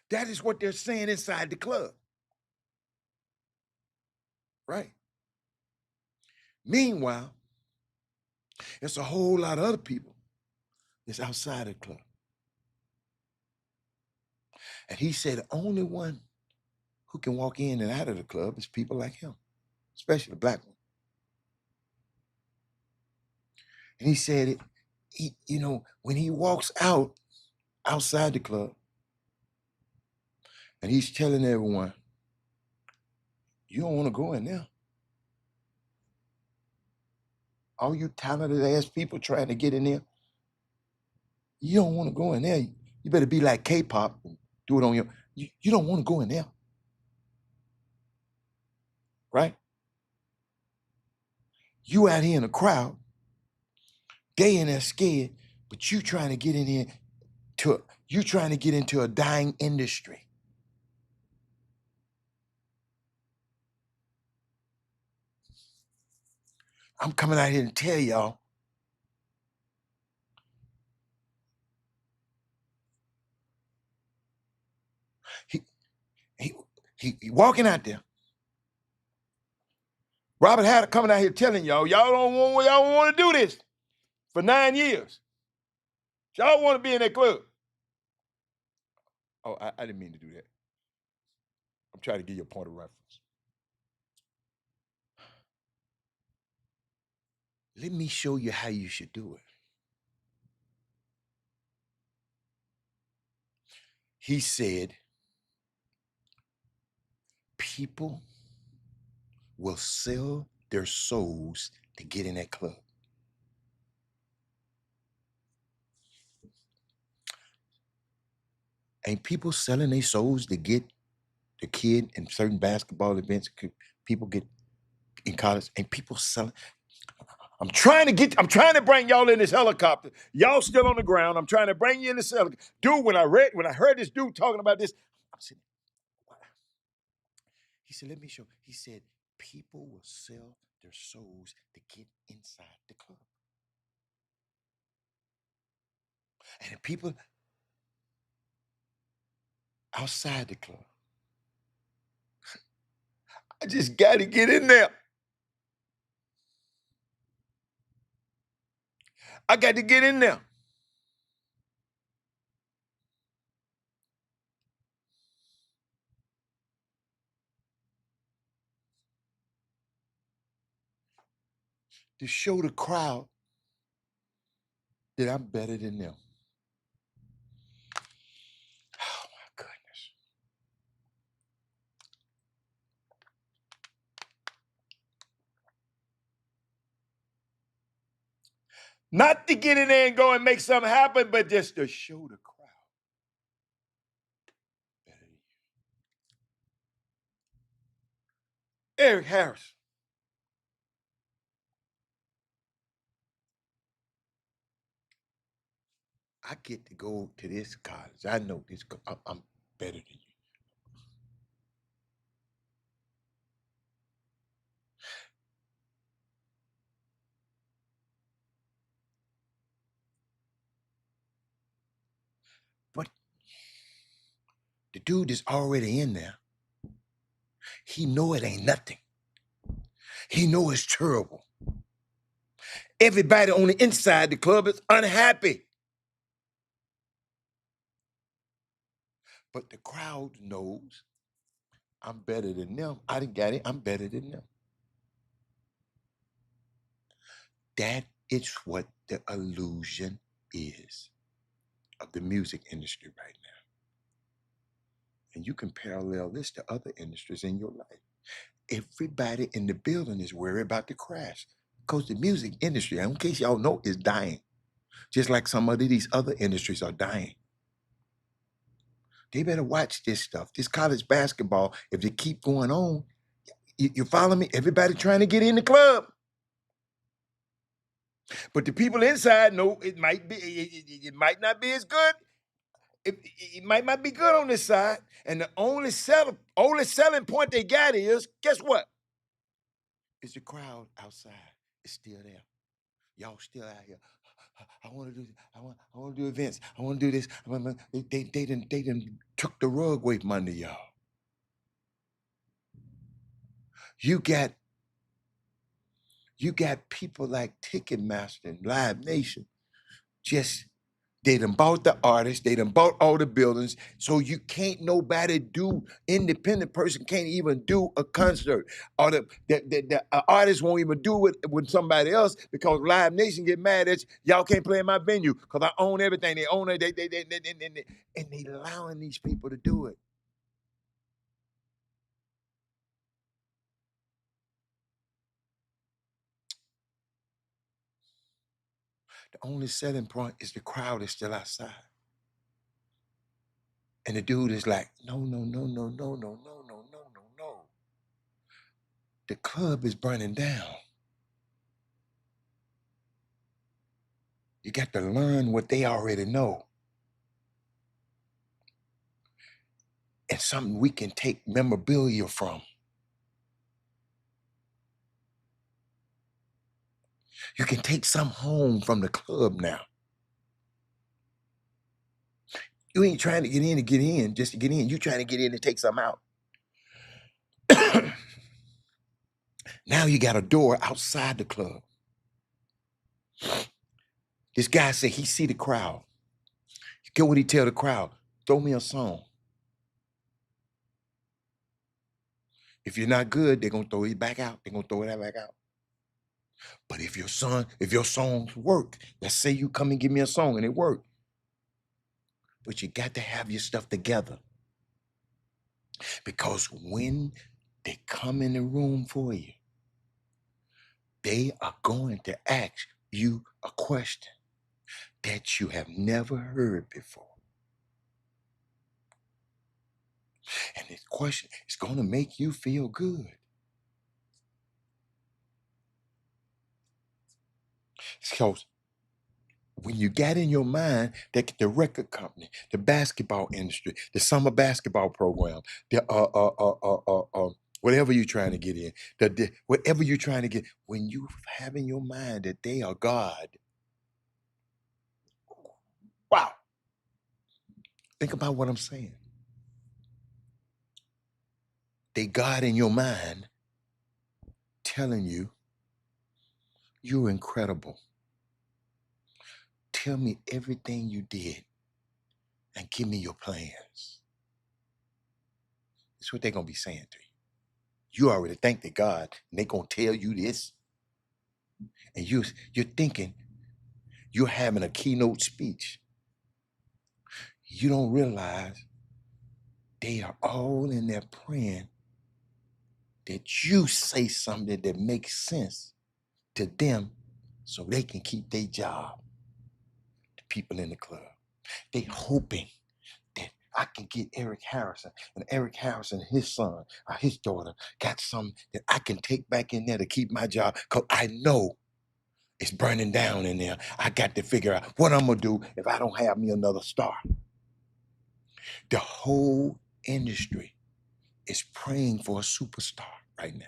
That is what they're saying inside the club. Right? Meanwhile, there's a whole lot of other people that's outside the club. And he said the only one who can walk in and out of the club is people like him, especially the black one. And he said when he walks outside the club, and he's telling everyone, you don't want to go in there. All you talented ass people trying to get in there, you don't want to go in there. You better be like K-pop and do it on you don't want to go in there. Right? You out here in the crowd, they in there scared, but you trying to get in here you trying to get into a dying industry. I'm coming out here to tell y'all, he walking out there. Robert Hatter coming out here telling y'all don't want to do this for 9 years. Y'all want to be in that club. Oh, I didn't mean to do that. I'm trying to give you a point of reference. Let me show you how you should do it. He said, people will sell their souls to get in that club. Ain't people selling their souls to get the kid in certain basketball events? People get in college, and people selling. I'm trying to bring y'all in this helicopter. Y'all still on the ground. I'm trying to bring you in this helicopter. Dude, when I heard this dude talking about this, I'm sitting, what? He said, let me show. He said, people will sell their souls to get inside the club. And the people outside the club, I just got to get in there. I got to get in there. To show the crowd that I'm better than them. Oh my goodness. Not to get in there and go and make something happen, but just to show the crowd better than you. Eric Harris. I get to go to this college. I know this. I'm better than you. But the dude is already in there. He know it ain't nothing. He know it's terrible. Everybody on the inside the club is unhappy. But the crowd knows I'm better than them. I done got it. I'm better than them. That is what the illusion is of the music industry right now. And you can parallel this to other industries in your life. Everybody in the building is worried about the crash because the music industry, in case y'all know, is dying. Just like some of these other industries are dying. They better watch this stuff. This college basketball, if they keep going on, you follow me? Everybody trying to get in the club. But the people inside know it might be, it might not be as good. It might not be good on this side. And the only selling point they got is, guess what? Is the crowd outside. It's still there. Y'all still out here. I want to do. I want to do events. I want to do this. They done took the rug away from under y'all. You got people like Ticketmaster and Live Nation. Just they done bought the artists. They done bought all the buildings. So you can't nobody do. Independent person can't even do a concert. Or the artist won't even do it with somebody else because Live Nation get mad at you. Y'all can't play in my venue because I own everything. They own it. And they allowing these people to do it. The only selling point is the crowd is still outside. And the dude is like, no, no, no, no, no, no, no, no, no, no, no. The club is burning down. You got to learn what they already know. And something we can take memorabilia from. You can take some home from the club now. You ain't trying to get in just to get in. You trying to get in and take some out. Now you got a door outside the club. This guy said he see the crowd. Get what he tell the crowd. Throw me a song. If you're not good, they're gonna throw it back out. They're gonna throw it back out. But if your songs work, let's say you come and give me a song and it worked. But you got to have your stuff together. Because when they come in the room for you, they are going to ask you a question that you have never heard before. And this question is going to make you feel good. Because when you got in your mind that the record company, the basketball industry, the summer basketball program, the Whatever you're trying to get in, whatever you're trying to get, when you have in your mind that they are God, wow, think about what I'm saying. They God in your mind telling you, you're incredible. Tell me everything you did and give me your plans. That's what they're going to be saying to you. You already think they're God, and they're going to tell you this. And you're thinking you're having a keynote speech. You don't realize they are all in there praying that you say something that makes sense to them so they can keep their job. The people in the club. They hoping that I can get Eric Harrison, and Eric Harrison, his son or his daughter, got something that I can take back in there to keep my job, because I know it's burning down in there. I got to figure out what I'm going to do if I don't have me another star. The whole industry is praying for a superstar right now.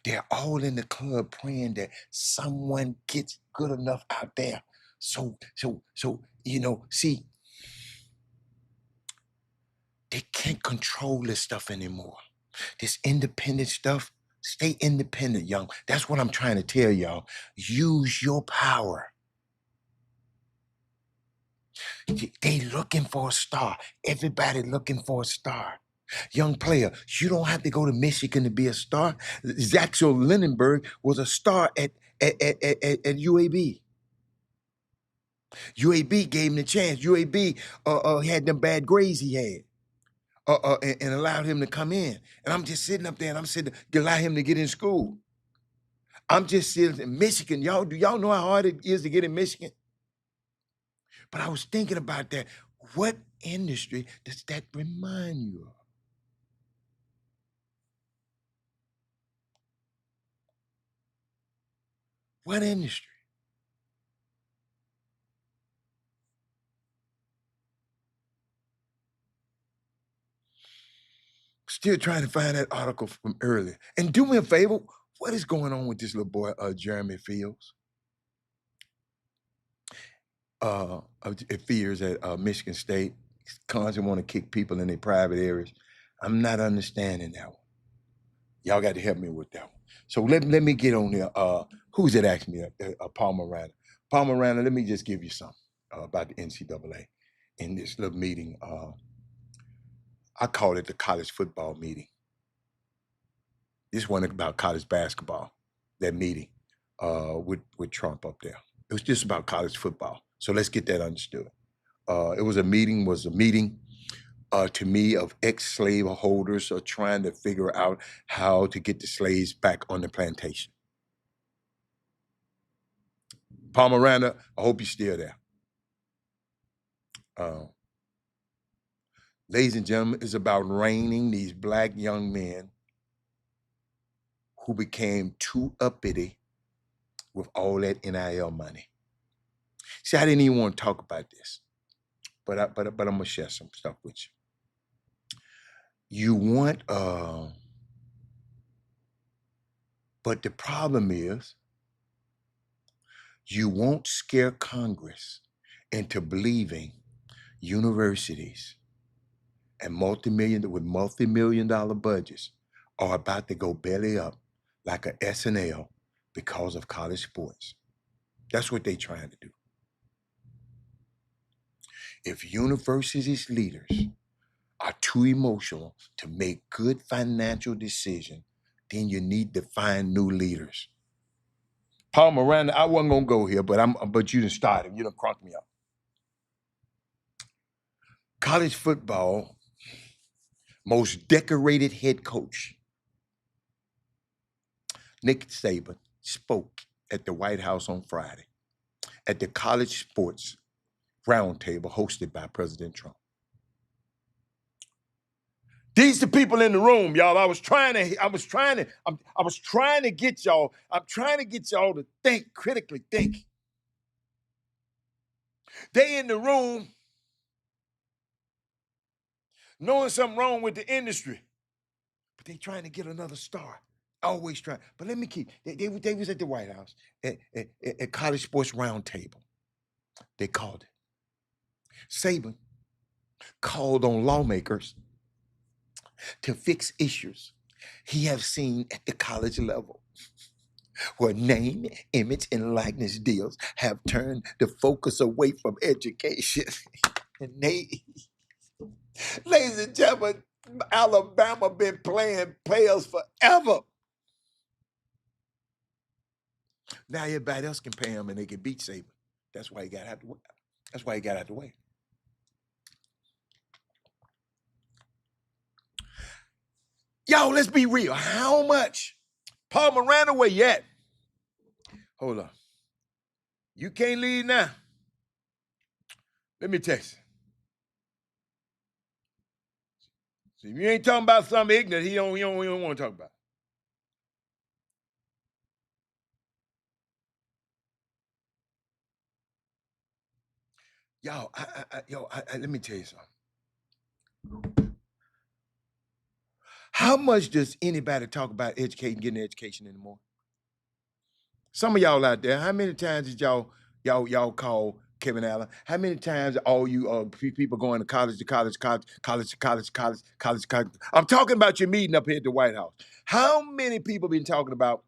They're all in the club praying that someone gets good enough out there. So, see, they can't control this stuff anymore. This independent stuff, stay independent, young. That's what I'm trying to tell y'all. Use your power. They looking for a star. Everybody looking for a star. Young player, you don't have to go to Michigan to be a star. Zaxel Lindenberg was a star at UAB. UAB gave him the chance. UAB had them bad grades he had. And allowed him to come in. And I'm just sitting up there and I'm sitting to allow him to get in school. I'm just sitting in Michigan. Do y'all know how hard it is to get in Michigan? But I was thinking about that. What industry does that remind you of? What industry? Still trying to find that article from earlier. And do me a favor, what is going on with this little boy, Jeremy Fields? It fears at Michigan State. Constantly want to kick people in their private areas. I'm not understanding that one. Y'all got to help me with that one. So let me get on there. Who's it asked me? Paul Miranda. Paul Miranda, let me just give you something about the NCAA in this little meeting. I call it the college football meeting. This wasn't about college basketball, that meeting with Trump up there. It was just about college football. So let's get that understood. It was a meeting to me of ex-slave holders trying to figure out how to get the slaves back on the plantation. Paul Miranda, I hope you're still there. Ladies and gentlemen, it's about reining these black young men who became too uppity with all that NIL money. See, I didn't even want to talk about this, but I'm gonna share some stuff with you. You want, but the problem is, you won't scare Congress into believing universities and multi-million-dollar budgets are about to go belly up like a SNL because of college sports. That's what they're trying to do. If universities leaders are too emotional to make good financial decisions, then you need to find new leaders. Paul Miranda, I wasn't gonna go here, but you done started. You done crunked me up. College football, most decorated head coach, Nick Saban, spoke at the White House on Friday at the college sports roundtable hosted by President Trump. These the people in the room, y'all. I was trying to get y'all. I'm trying to get y'all to think, critically think. They in the room knowing something wrong with the industry. but they trying to get another star. Always trying. But let me keep. They was at the White House at College Sports Roundtable. They called it. Saban called on lawmakers to fix issues he have seen at the college level, where name, image, and likeness deals have turned the focus away from education. And they, ladies and gentlemen, Alabama been playing players forever. Now everybody else can pay him and they can beat Saban. That's why he got out the way. That's why he got out the way. Yo, let's be real. How much? Paul Miranda, where you at? Hold on. You can't leave now. Let me text. So if you ain't talking about something ignorant, he don't want to talk about. Yo, let me tell you something. How much does anybody talk about educating, getting an education anymore? Some of y'all out there, how many times did y'all call Kevin Allen? How many times all you people going to college to college, college to college, college? I'm talking about your meeting up here at the White House. How many people been talking about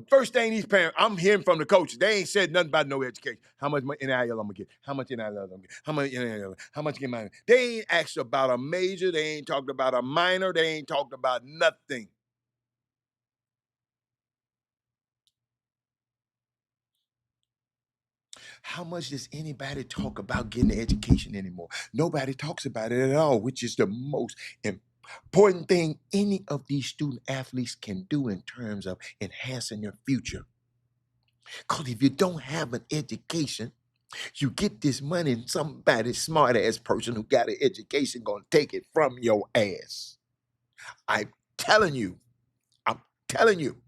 first thing these parents, I'm hearing from the coaches, they ain't said nothing about no education. How much NIL I'm gonna get? How much NIL I'm gonna get? How much NIL? How much get my? They ain't asked about a major, they ain't talked about a minor, they ain't talked about nothing. How much does anybody talk about getting an education anymore? Nobody talks about it at all, which is the most important thing any of these student athletes can do in terms of enhancing their future. Because if you don't have an education, you get this money and somebody smart ass person who got an education gonna take it from your ass. I'm telling you, I'm telling you,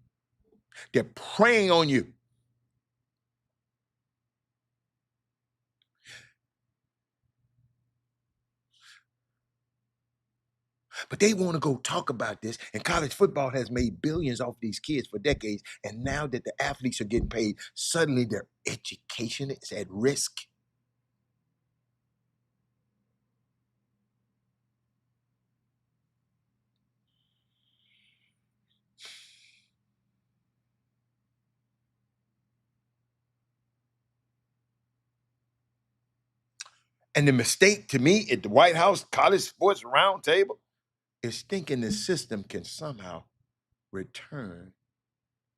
they're preying on you. But they want to go talk about this, and college football has made billions off these kids for decades. And now that the athletes are getting paid, suddenly their education is at risk. And the mistake to me at the White House College Sports Roundtable is thinking the system can somehow return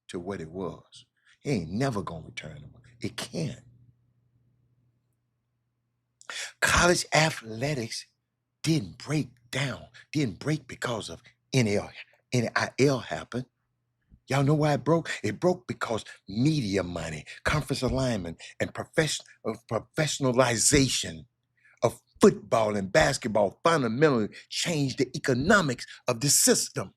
to what it was. It ain't never gonna return to it. It can't. College athletics didn't break down, didn't break because of NIL happened. Y'all know why it broke? It broke because media money, conference alignment, and professionalization of football and basketball fundamentally changed the economics of the system.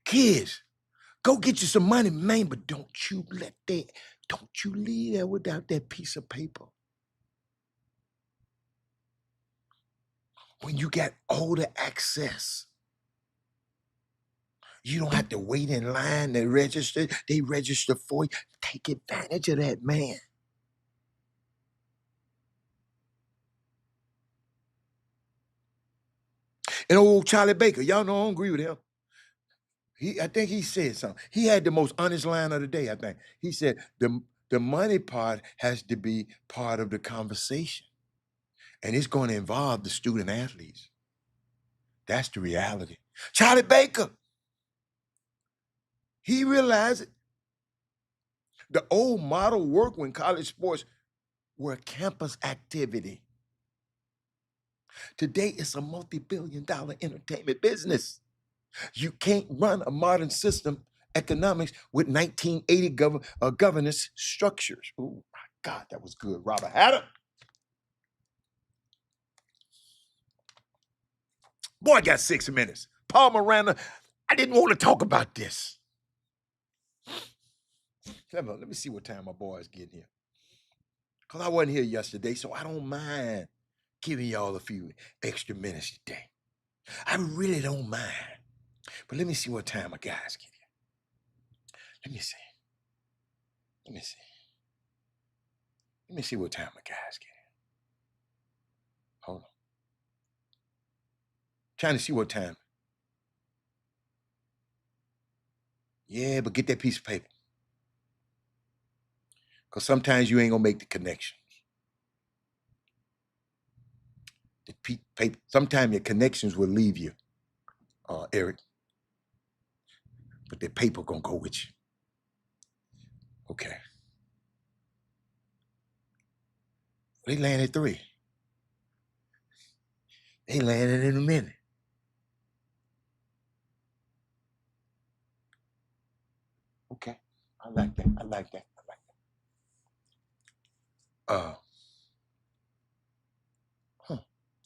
Kids, go get you some money, man, but don't you leave there without that piece of paper. When you got all the access, you don't have to wait in line to register. They register for you. Take advantage of that, man. And old Charlie Baker, y'all know I don't agree with him. I think he said something. He had the most honest line of the day, I think. He said the money part has to be part of the conversation. And it's going to involve the student athletes. That's the reality. Charlie Baker, he realized it. The old model worked when college sports were a campus activity. Today, it's a multi-billion-dollar entertainment business. You can't run a modern system economics with 1980 governance structures. Oh my God, that was good, Robert Hatter. Boy, I got 6 minutes. Paul Miranda, I didn't want to talk about this. Let me see what time my boys getting here. Because I wasn't here yesterday, so I don't mind giving y'all a few extra minutes today. I really don't mind. But let me see what time my guys get here. Let me see. Let me see. Let me see what time my guys get here. Hold on. Trying to see what time. Yeah, but get that piece of paper. Because sometimes you ain't going to make the connection. The paper, sometimes your connections will leave you, Eric. But the paper going to go with you. Okay. They land at 3. They landing in a minute. Okay. I like that. I like that. I like that.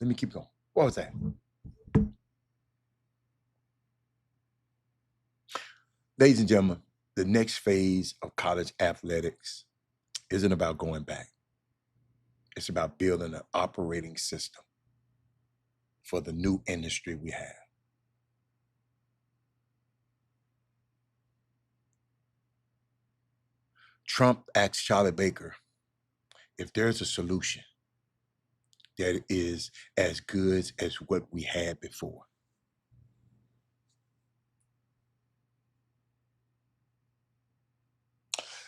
Let me keep going. What was that? Ladies and gentlemen, the next phase of college athletics isn't about going back. It's about building an operating system for the new industry we have. Trump asked Charlie Baker if there's a solution that is as good as what we had before.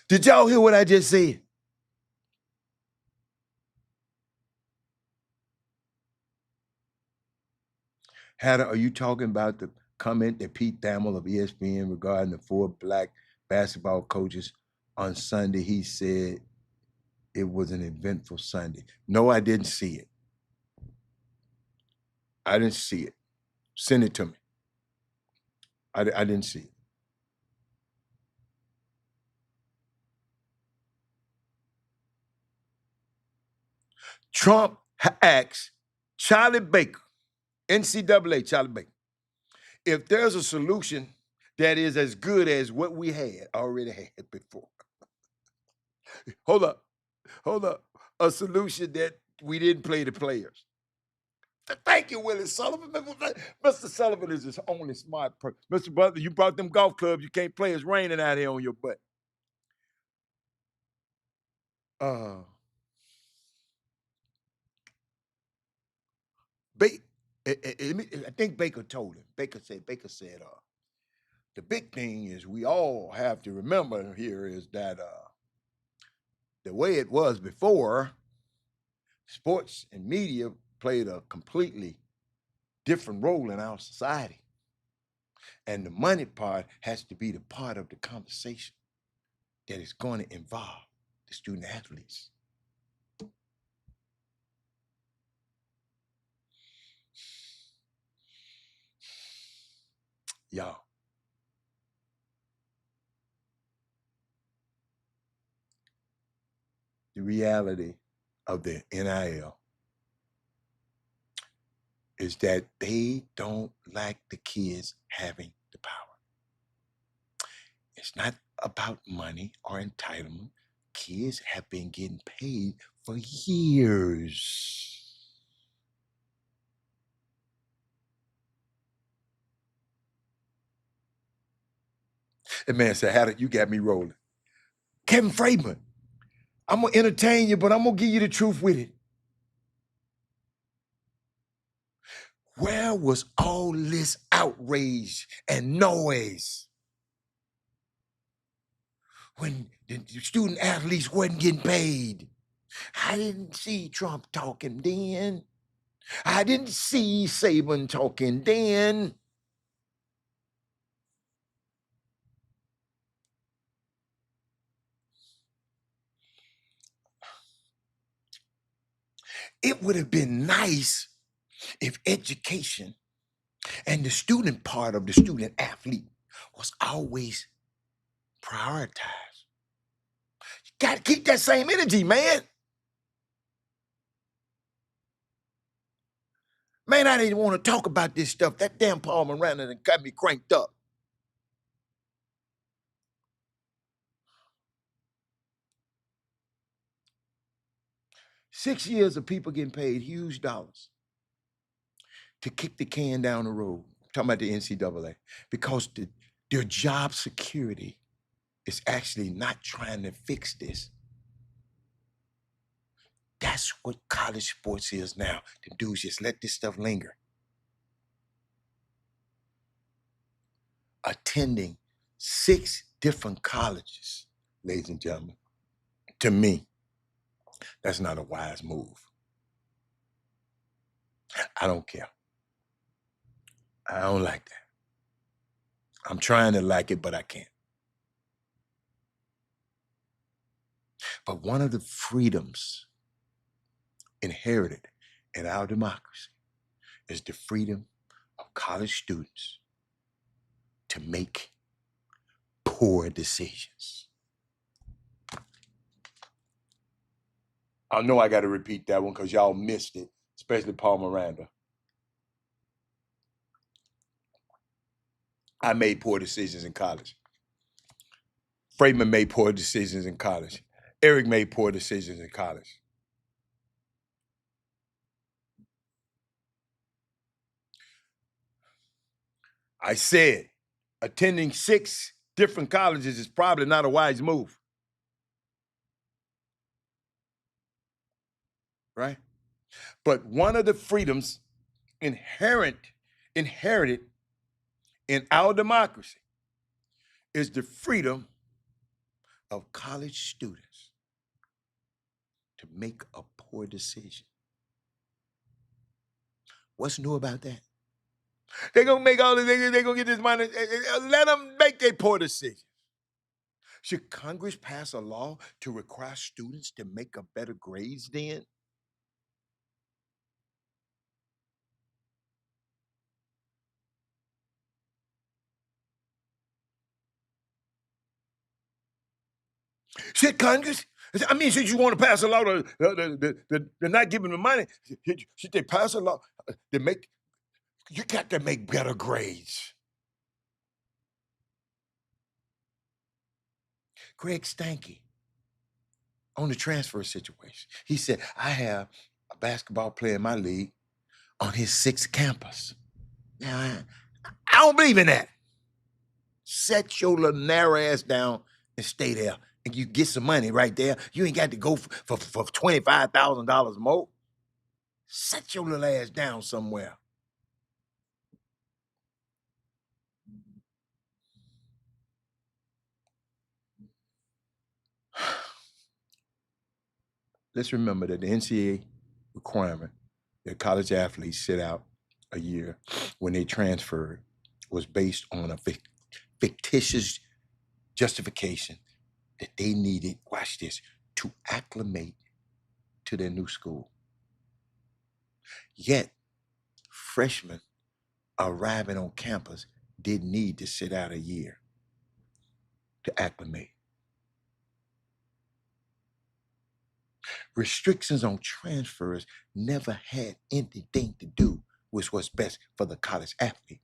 Did y'all hear what I just said? Hatter, are you talking about the comment that Pete Thamel of ESPN regarding the 4 black basketball coaches on Sunday? He said it was an eventful Sunday. No, I didn't see it. I didn't see it. Send it to me. I didn't see it. Trump asked Charlie Baker, NCAA Charlie Baker, if there's a solution that is as good as what we already had before. Hold up. A solution that we didn't play the players. Thank you, Willie Sullivan. Mr. Sullivan is his only smart person. Mr. Butler, you brought them golf clubs. You can't play. It's raining out here on your butt. I think Baker told him. Baker said, the big thing is we all have to remember here is that the way it was before, sports and media played a completely different role in our society. And the money part has to be the part of the conversation that is going to involve the student athletes. Y'all, the reality of the NIL is that they don't like the kids having the power. It's not about money or entitlement. Kids have been getting paid for years. And man said, how did you got me rolling? Kevin Freeman, I'm going to entertain you, but I'm going to give you the truth with it. Where was all this outrage and noise when the student athletes wasn't getting paid? I didn't see Trump talking then. I didn't see Saban talking then. It would have been nice if education and the student part of the student athlete was always prioritized. You got to keep that same energy, man. Man, I didn't want to talk about this stuff. That damn Paul Miranda done got me cranked up. 6 years of people getting paid huge dollars to kick the can down the road. I'm talking about the NCAA, because their job security is actually not trying to fix this. That's what college sports is now. The dudes just let this stuff linger. Attending 6 different colleges, ladies and gentlemen, to me, that's not a wise move. I don't care. I don't like that. I'm trying to like it, but I can't. But one of the freedoms inherited in our democracy is the freedom of college students to make poor decisions. I know I got to repeat that one because y'all missed it, especially Paul Miranda. I made poor decisions in college. Freeman made poor decisions in college. Eric made poor decisions in college. I said, attending 6 different colleges is probably not a wise move. Right? But one of the freedoms inherited in our democracy is the freedom of college students to make a poor decision. What's new about that? They're going to make all the things, they're going to get this money. Let them make their poor decision. Should Congress pass a law to require students to make a better grades then? Should Congress? I mean, should you want to pass a law to they're not giving them money? Should they pass a law to make, you got to make better grades? Greg Stanky on the transfer situation. He said, I have a basketball player in my league on his 6th campus. Now, I don't believe in that. Set your little narrow ass down and stay there. And you get some money right there. You ain't got to go for $25,000 more. Set your little ass down somewhere. Let's remember that the NCAA requirement that college athletes sit out a year when they transferred was based on a fictitious justification that they needed, watch this, to acclimate to their new school. Yet, freshmen arriving on campus didn't need to sit out a year to acclimate. Restrictions on transfers never had anything to do with what's best for the college athlete.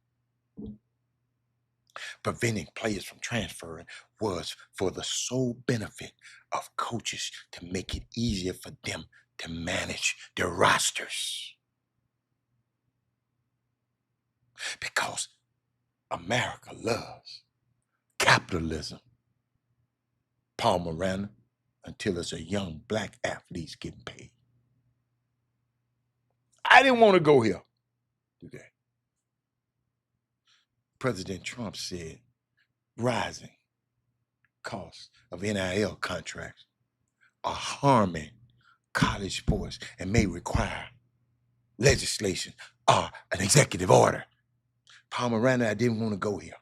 Preventing players from transferring was for the sole benefit of coaches to make it easier for them to manage their rosters. Because America loves capitalism. Paul Miranda, until it's a young black athletes getting paid. I didn't want to go here today. President Trump said rising costs of NIL contracts are harming college sports and may require legislation or an executive order. Paul Miranda, I didn't want to go here.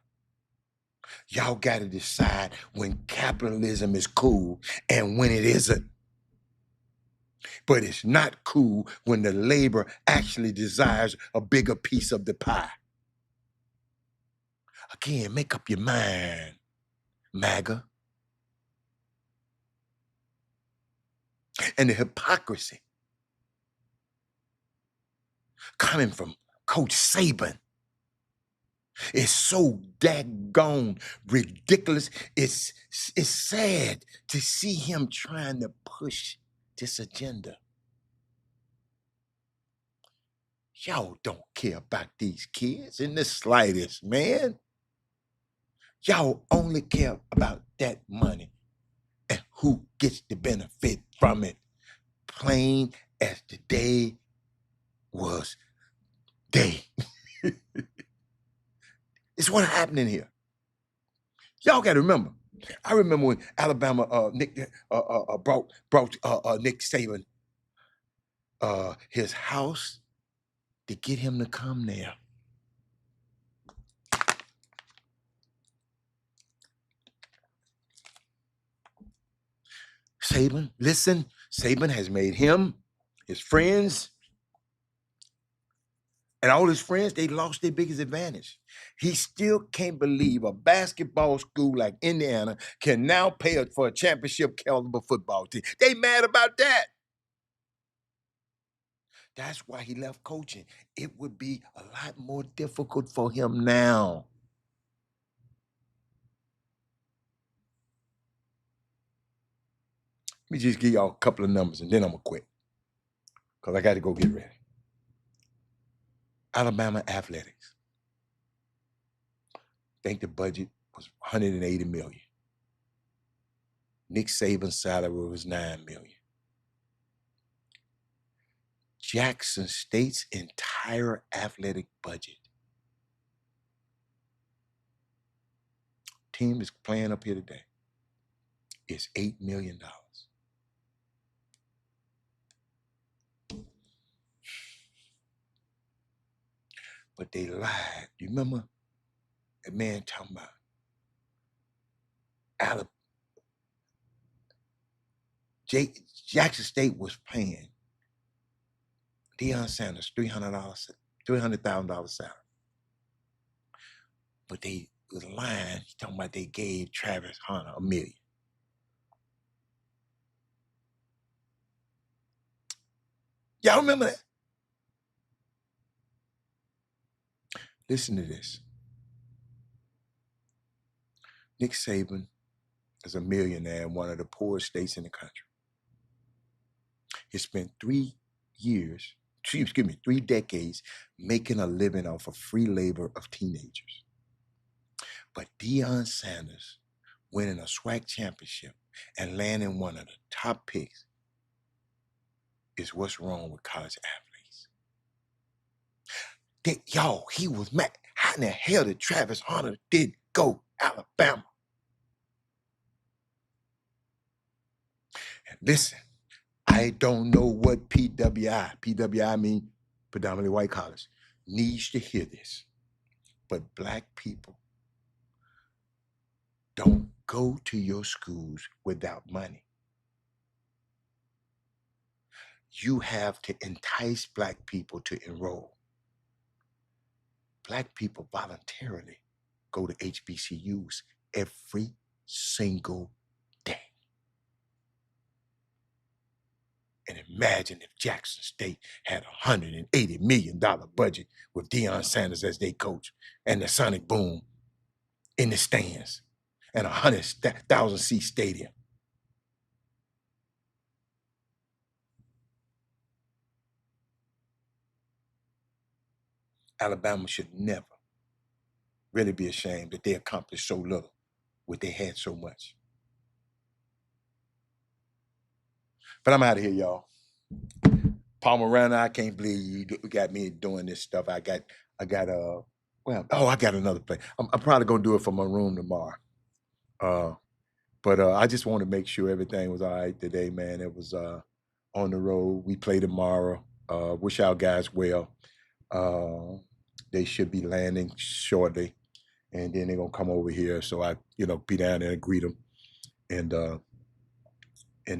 Y'all got to decide when capitalism is cool and when it isn't. But it's not cool when the labor actually desires a bigger piece of the pie. Again, make up your mind, MAGA. And the hypocrisy coming from Coach Saban is so daggone ridiculous. It's sad to see him trying to push this agenda. Y'all don't care about these kids in the slightest, man. Y'all only care about that money and who gets the benefit from it. Plain as the day was day. It's what's happening here. Y'all got to remember. I remember when Alabama brought Nick Saban his house to get him to come there. Saban, listen, Saban has made him, his friends, and all his friends, they lost their biggest advantage. He still can't believe a basketball school like Indiana can now pay for a championship caliber football team. They mad about that. That's why he left coaching. It would be a lot more difficult for him now. Let me just give y'all a couple of numbers and then I'm going to quit because I got to go get ready. Alabama athletics. I think the budget was $180 million. Nick Saban's salary was $9 million. Jackson State's entire athletic budget. Team is playing up here today. It's $8 million. But they lied. You remember that man talking about Alabama? Jackson State was paying Deion Sanders $300,000 salary. But they was lying. He's talking about they gave Travis Hunter $1 million. Y'all remember that? Listen to this. Nick Saban is a millionaire in one of the poorest states in the country. He spent 3 decades making a living off of free labor of teenagers. But Deion Sanders winning a SWAC championship and landing one of the top picks is what's wrong with college athletes. Y'all, he was mad. How in the hell did Travis Hunter did go Alabama? And listen, I don't know what PWI mean predominantly white college, needs to hear this. But Black people don't go to your schools without money. You have to entice Black people to enroll. Black people voluntarily go to HBCUs every single day. And imagine if Jackson State had a $180 million budget with Deion Sanders as their coach and the Sonic Boom in the stands and a 100,000 seat stadium. Alabama should never really be ashamed that they accomplished so little when they had so much. But I'm out of here, y'all. Palmerana, I can't believe you got me doing this stuff. I got another place. I'm probably gonna do it from my room tomorrow. But I just want to make sure everything was all right today, man. It was on the road. We play tomorrow. Wish our guys well. They should be landing shortly, and then they're gonna come over here. So I, be down there and greet them, and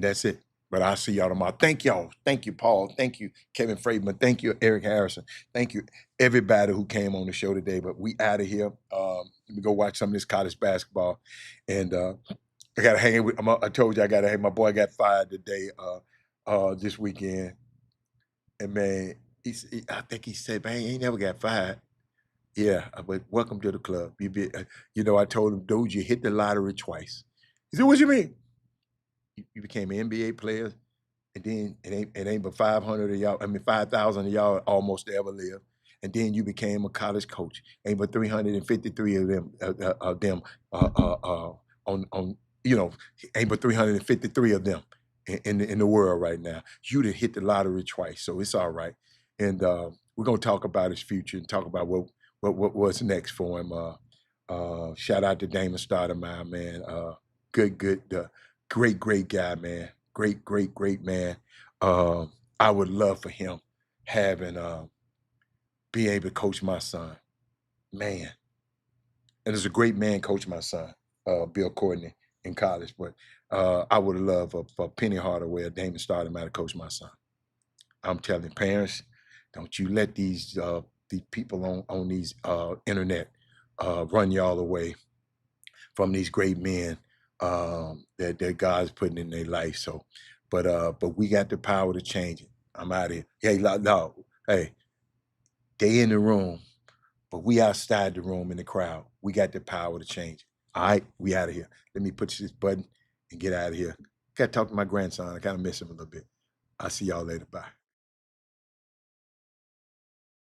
that's it. But I'll see y'all tomorrow. Thank y'all. Thank you, Paul. Thank you, Kevin Freidman. Thank you, Eric Harrison. Thank you, everybody who came on the show today. But we out of here. Let me go watch some of this college basketball, and I gotta hang with. I told you I gotta hang. My boy got fired today, this weekend, and man, I think he said, man, he ain't never got fired. Yeah, but welcome to the club. I told him, dude, you hit the lottery twice. He said, what you mean? You became an NBA player and then it ain't but 500 of y'all. I mean, 5,000 of y'all almost ever live. And then you became a college coach. Ain't but 353 of them on you know, ain't but 353 of them in the world right now. You done hit the lottery twice, so it's all right. And we're gonna talk about his future and talk about what's next for him. Shout out to Damon Stoudemire, man. Good, great guy, man. Great man. I would love for him having be able to coach my son, man. And there's a great man coach my son, Bill Courtney in college. But I would love for Penny Hardaway or Damon Stoudemire to coach my son. I'm telling parents, don't you let these people on these internet run y'all away from these great men that God's putting in their life. So, but we got the power to change it. I'm out of here. Hey, no, hey, they in the room, but we outside the room in the crowd. We got the power to change it. All right, we out of here. Let me push this button and get out of here. Got to talk to my grandson. I kind of miss him a little bit. I'll see y'all later. Bye.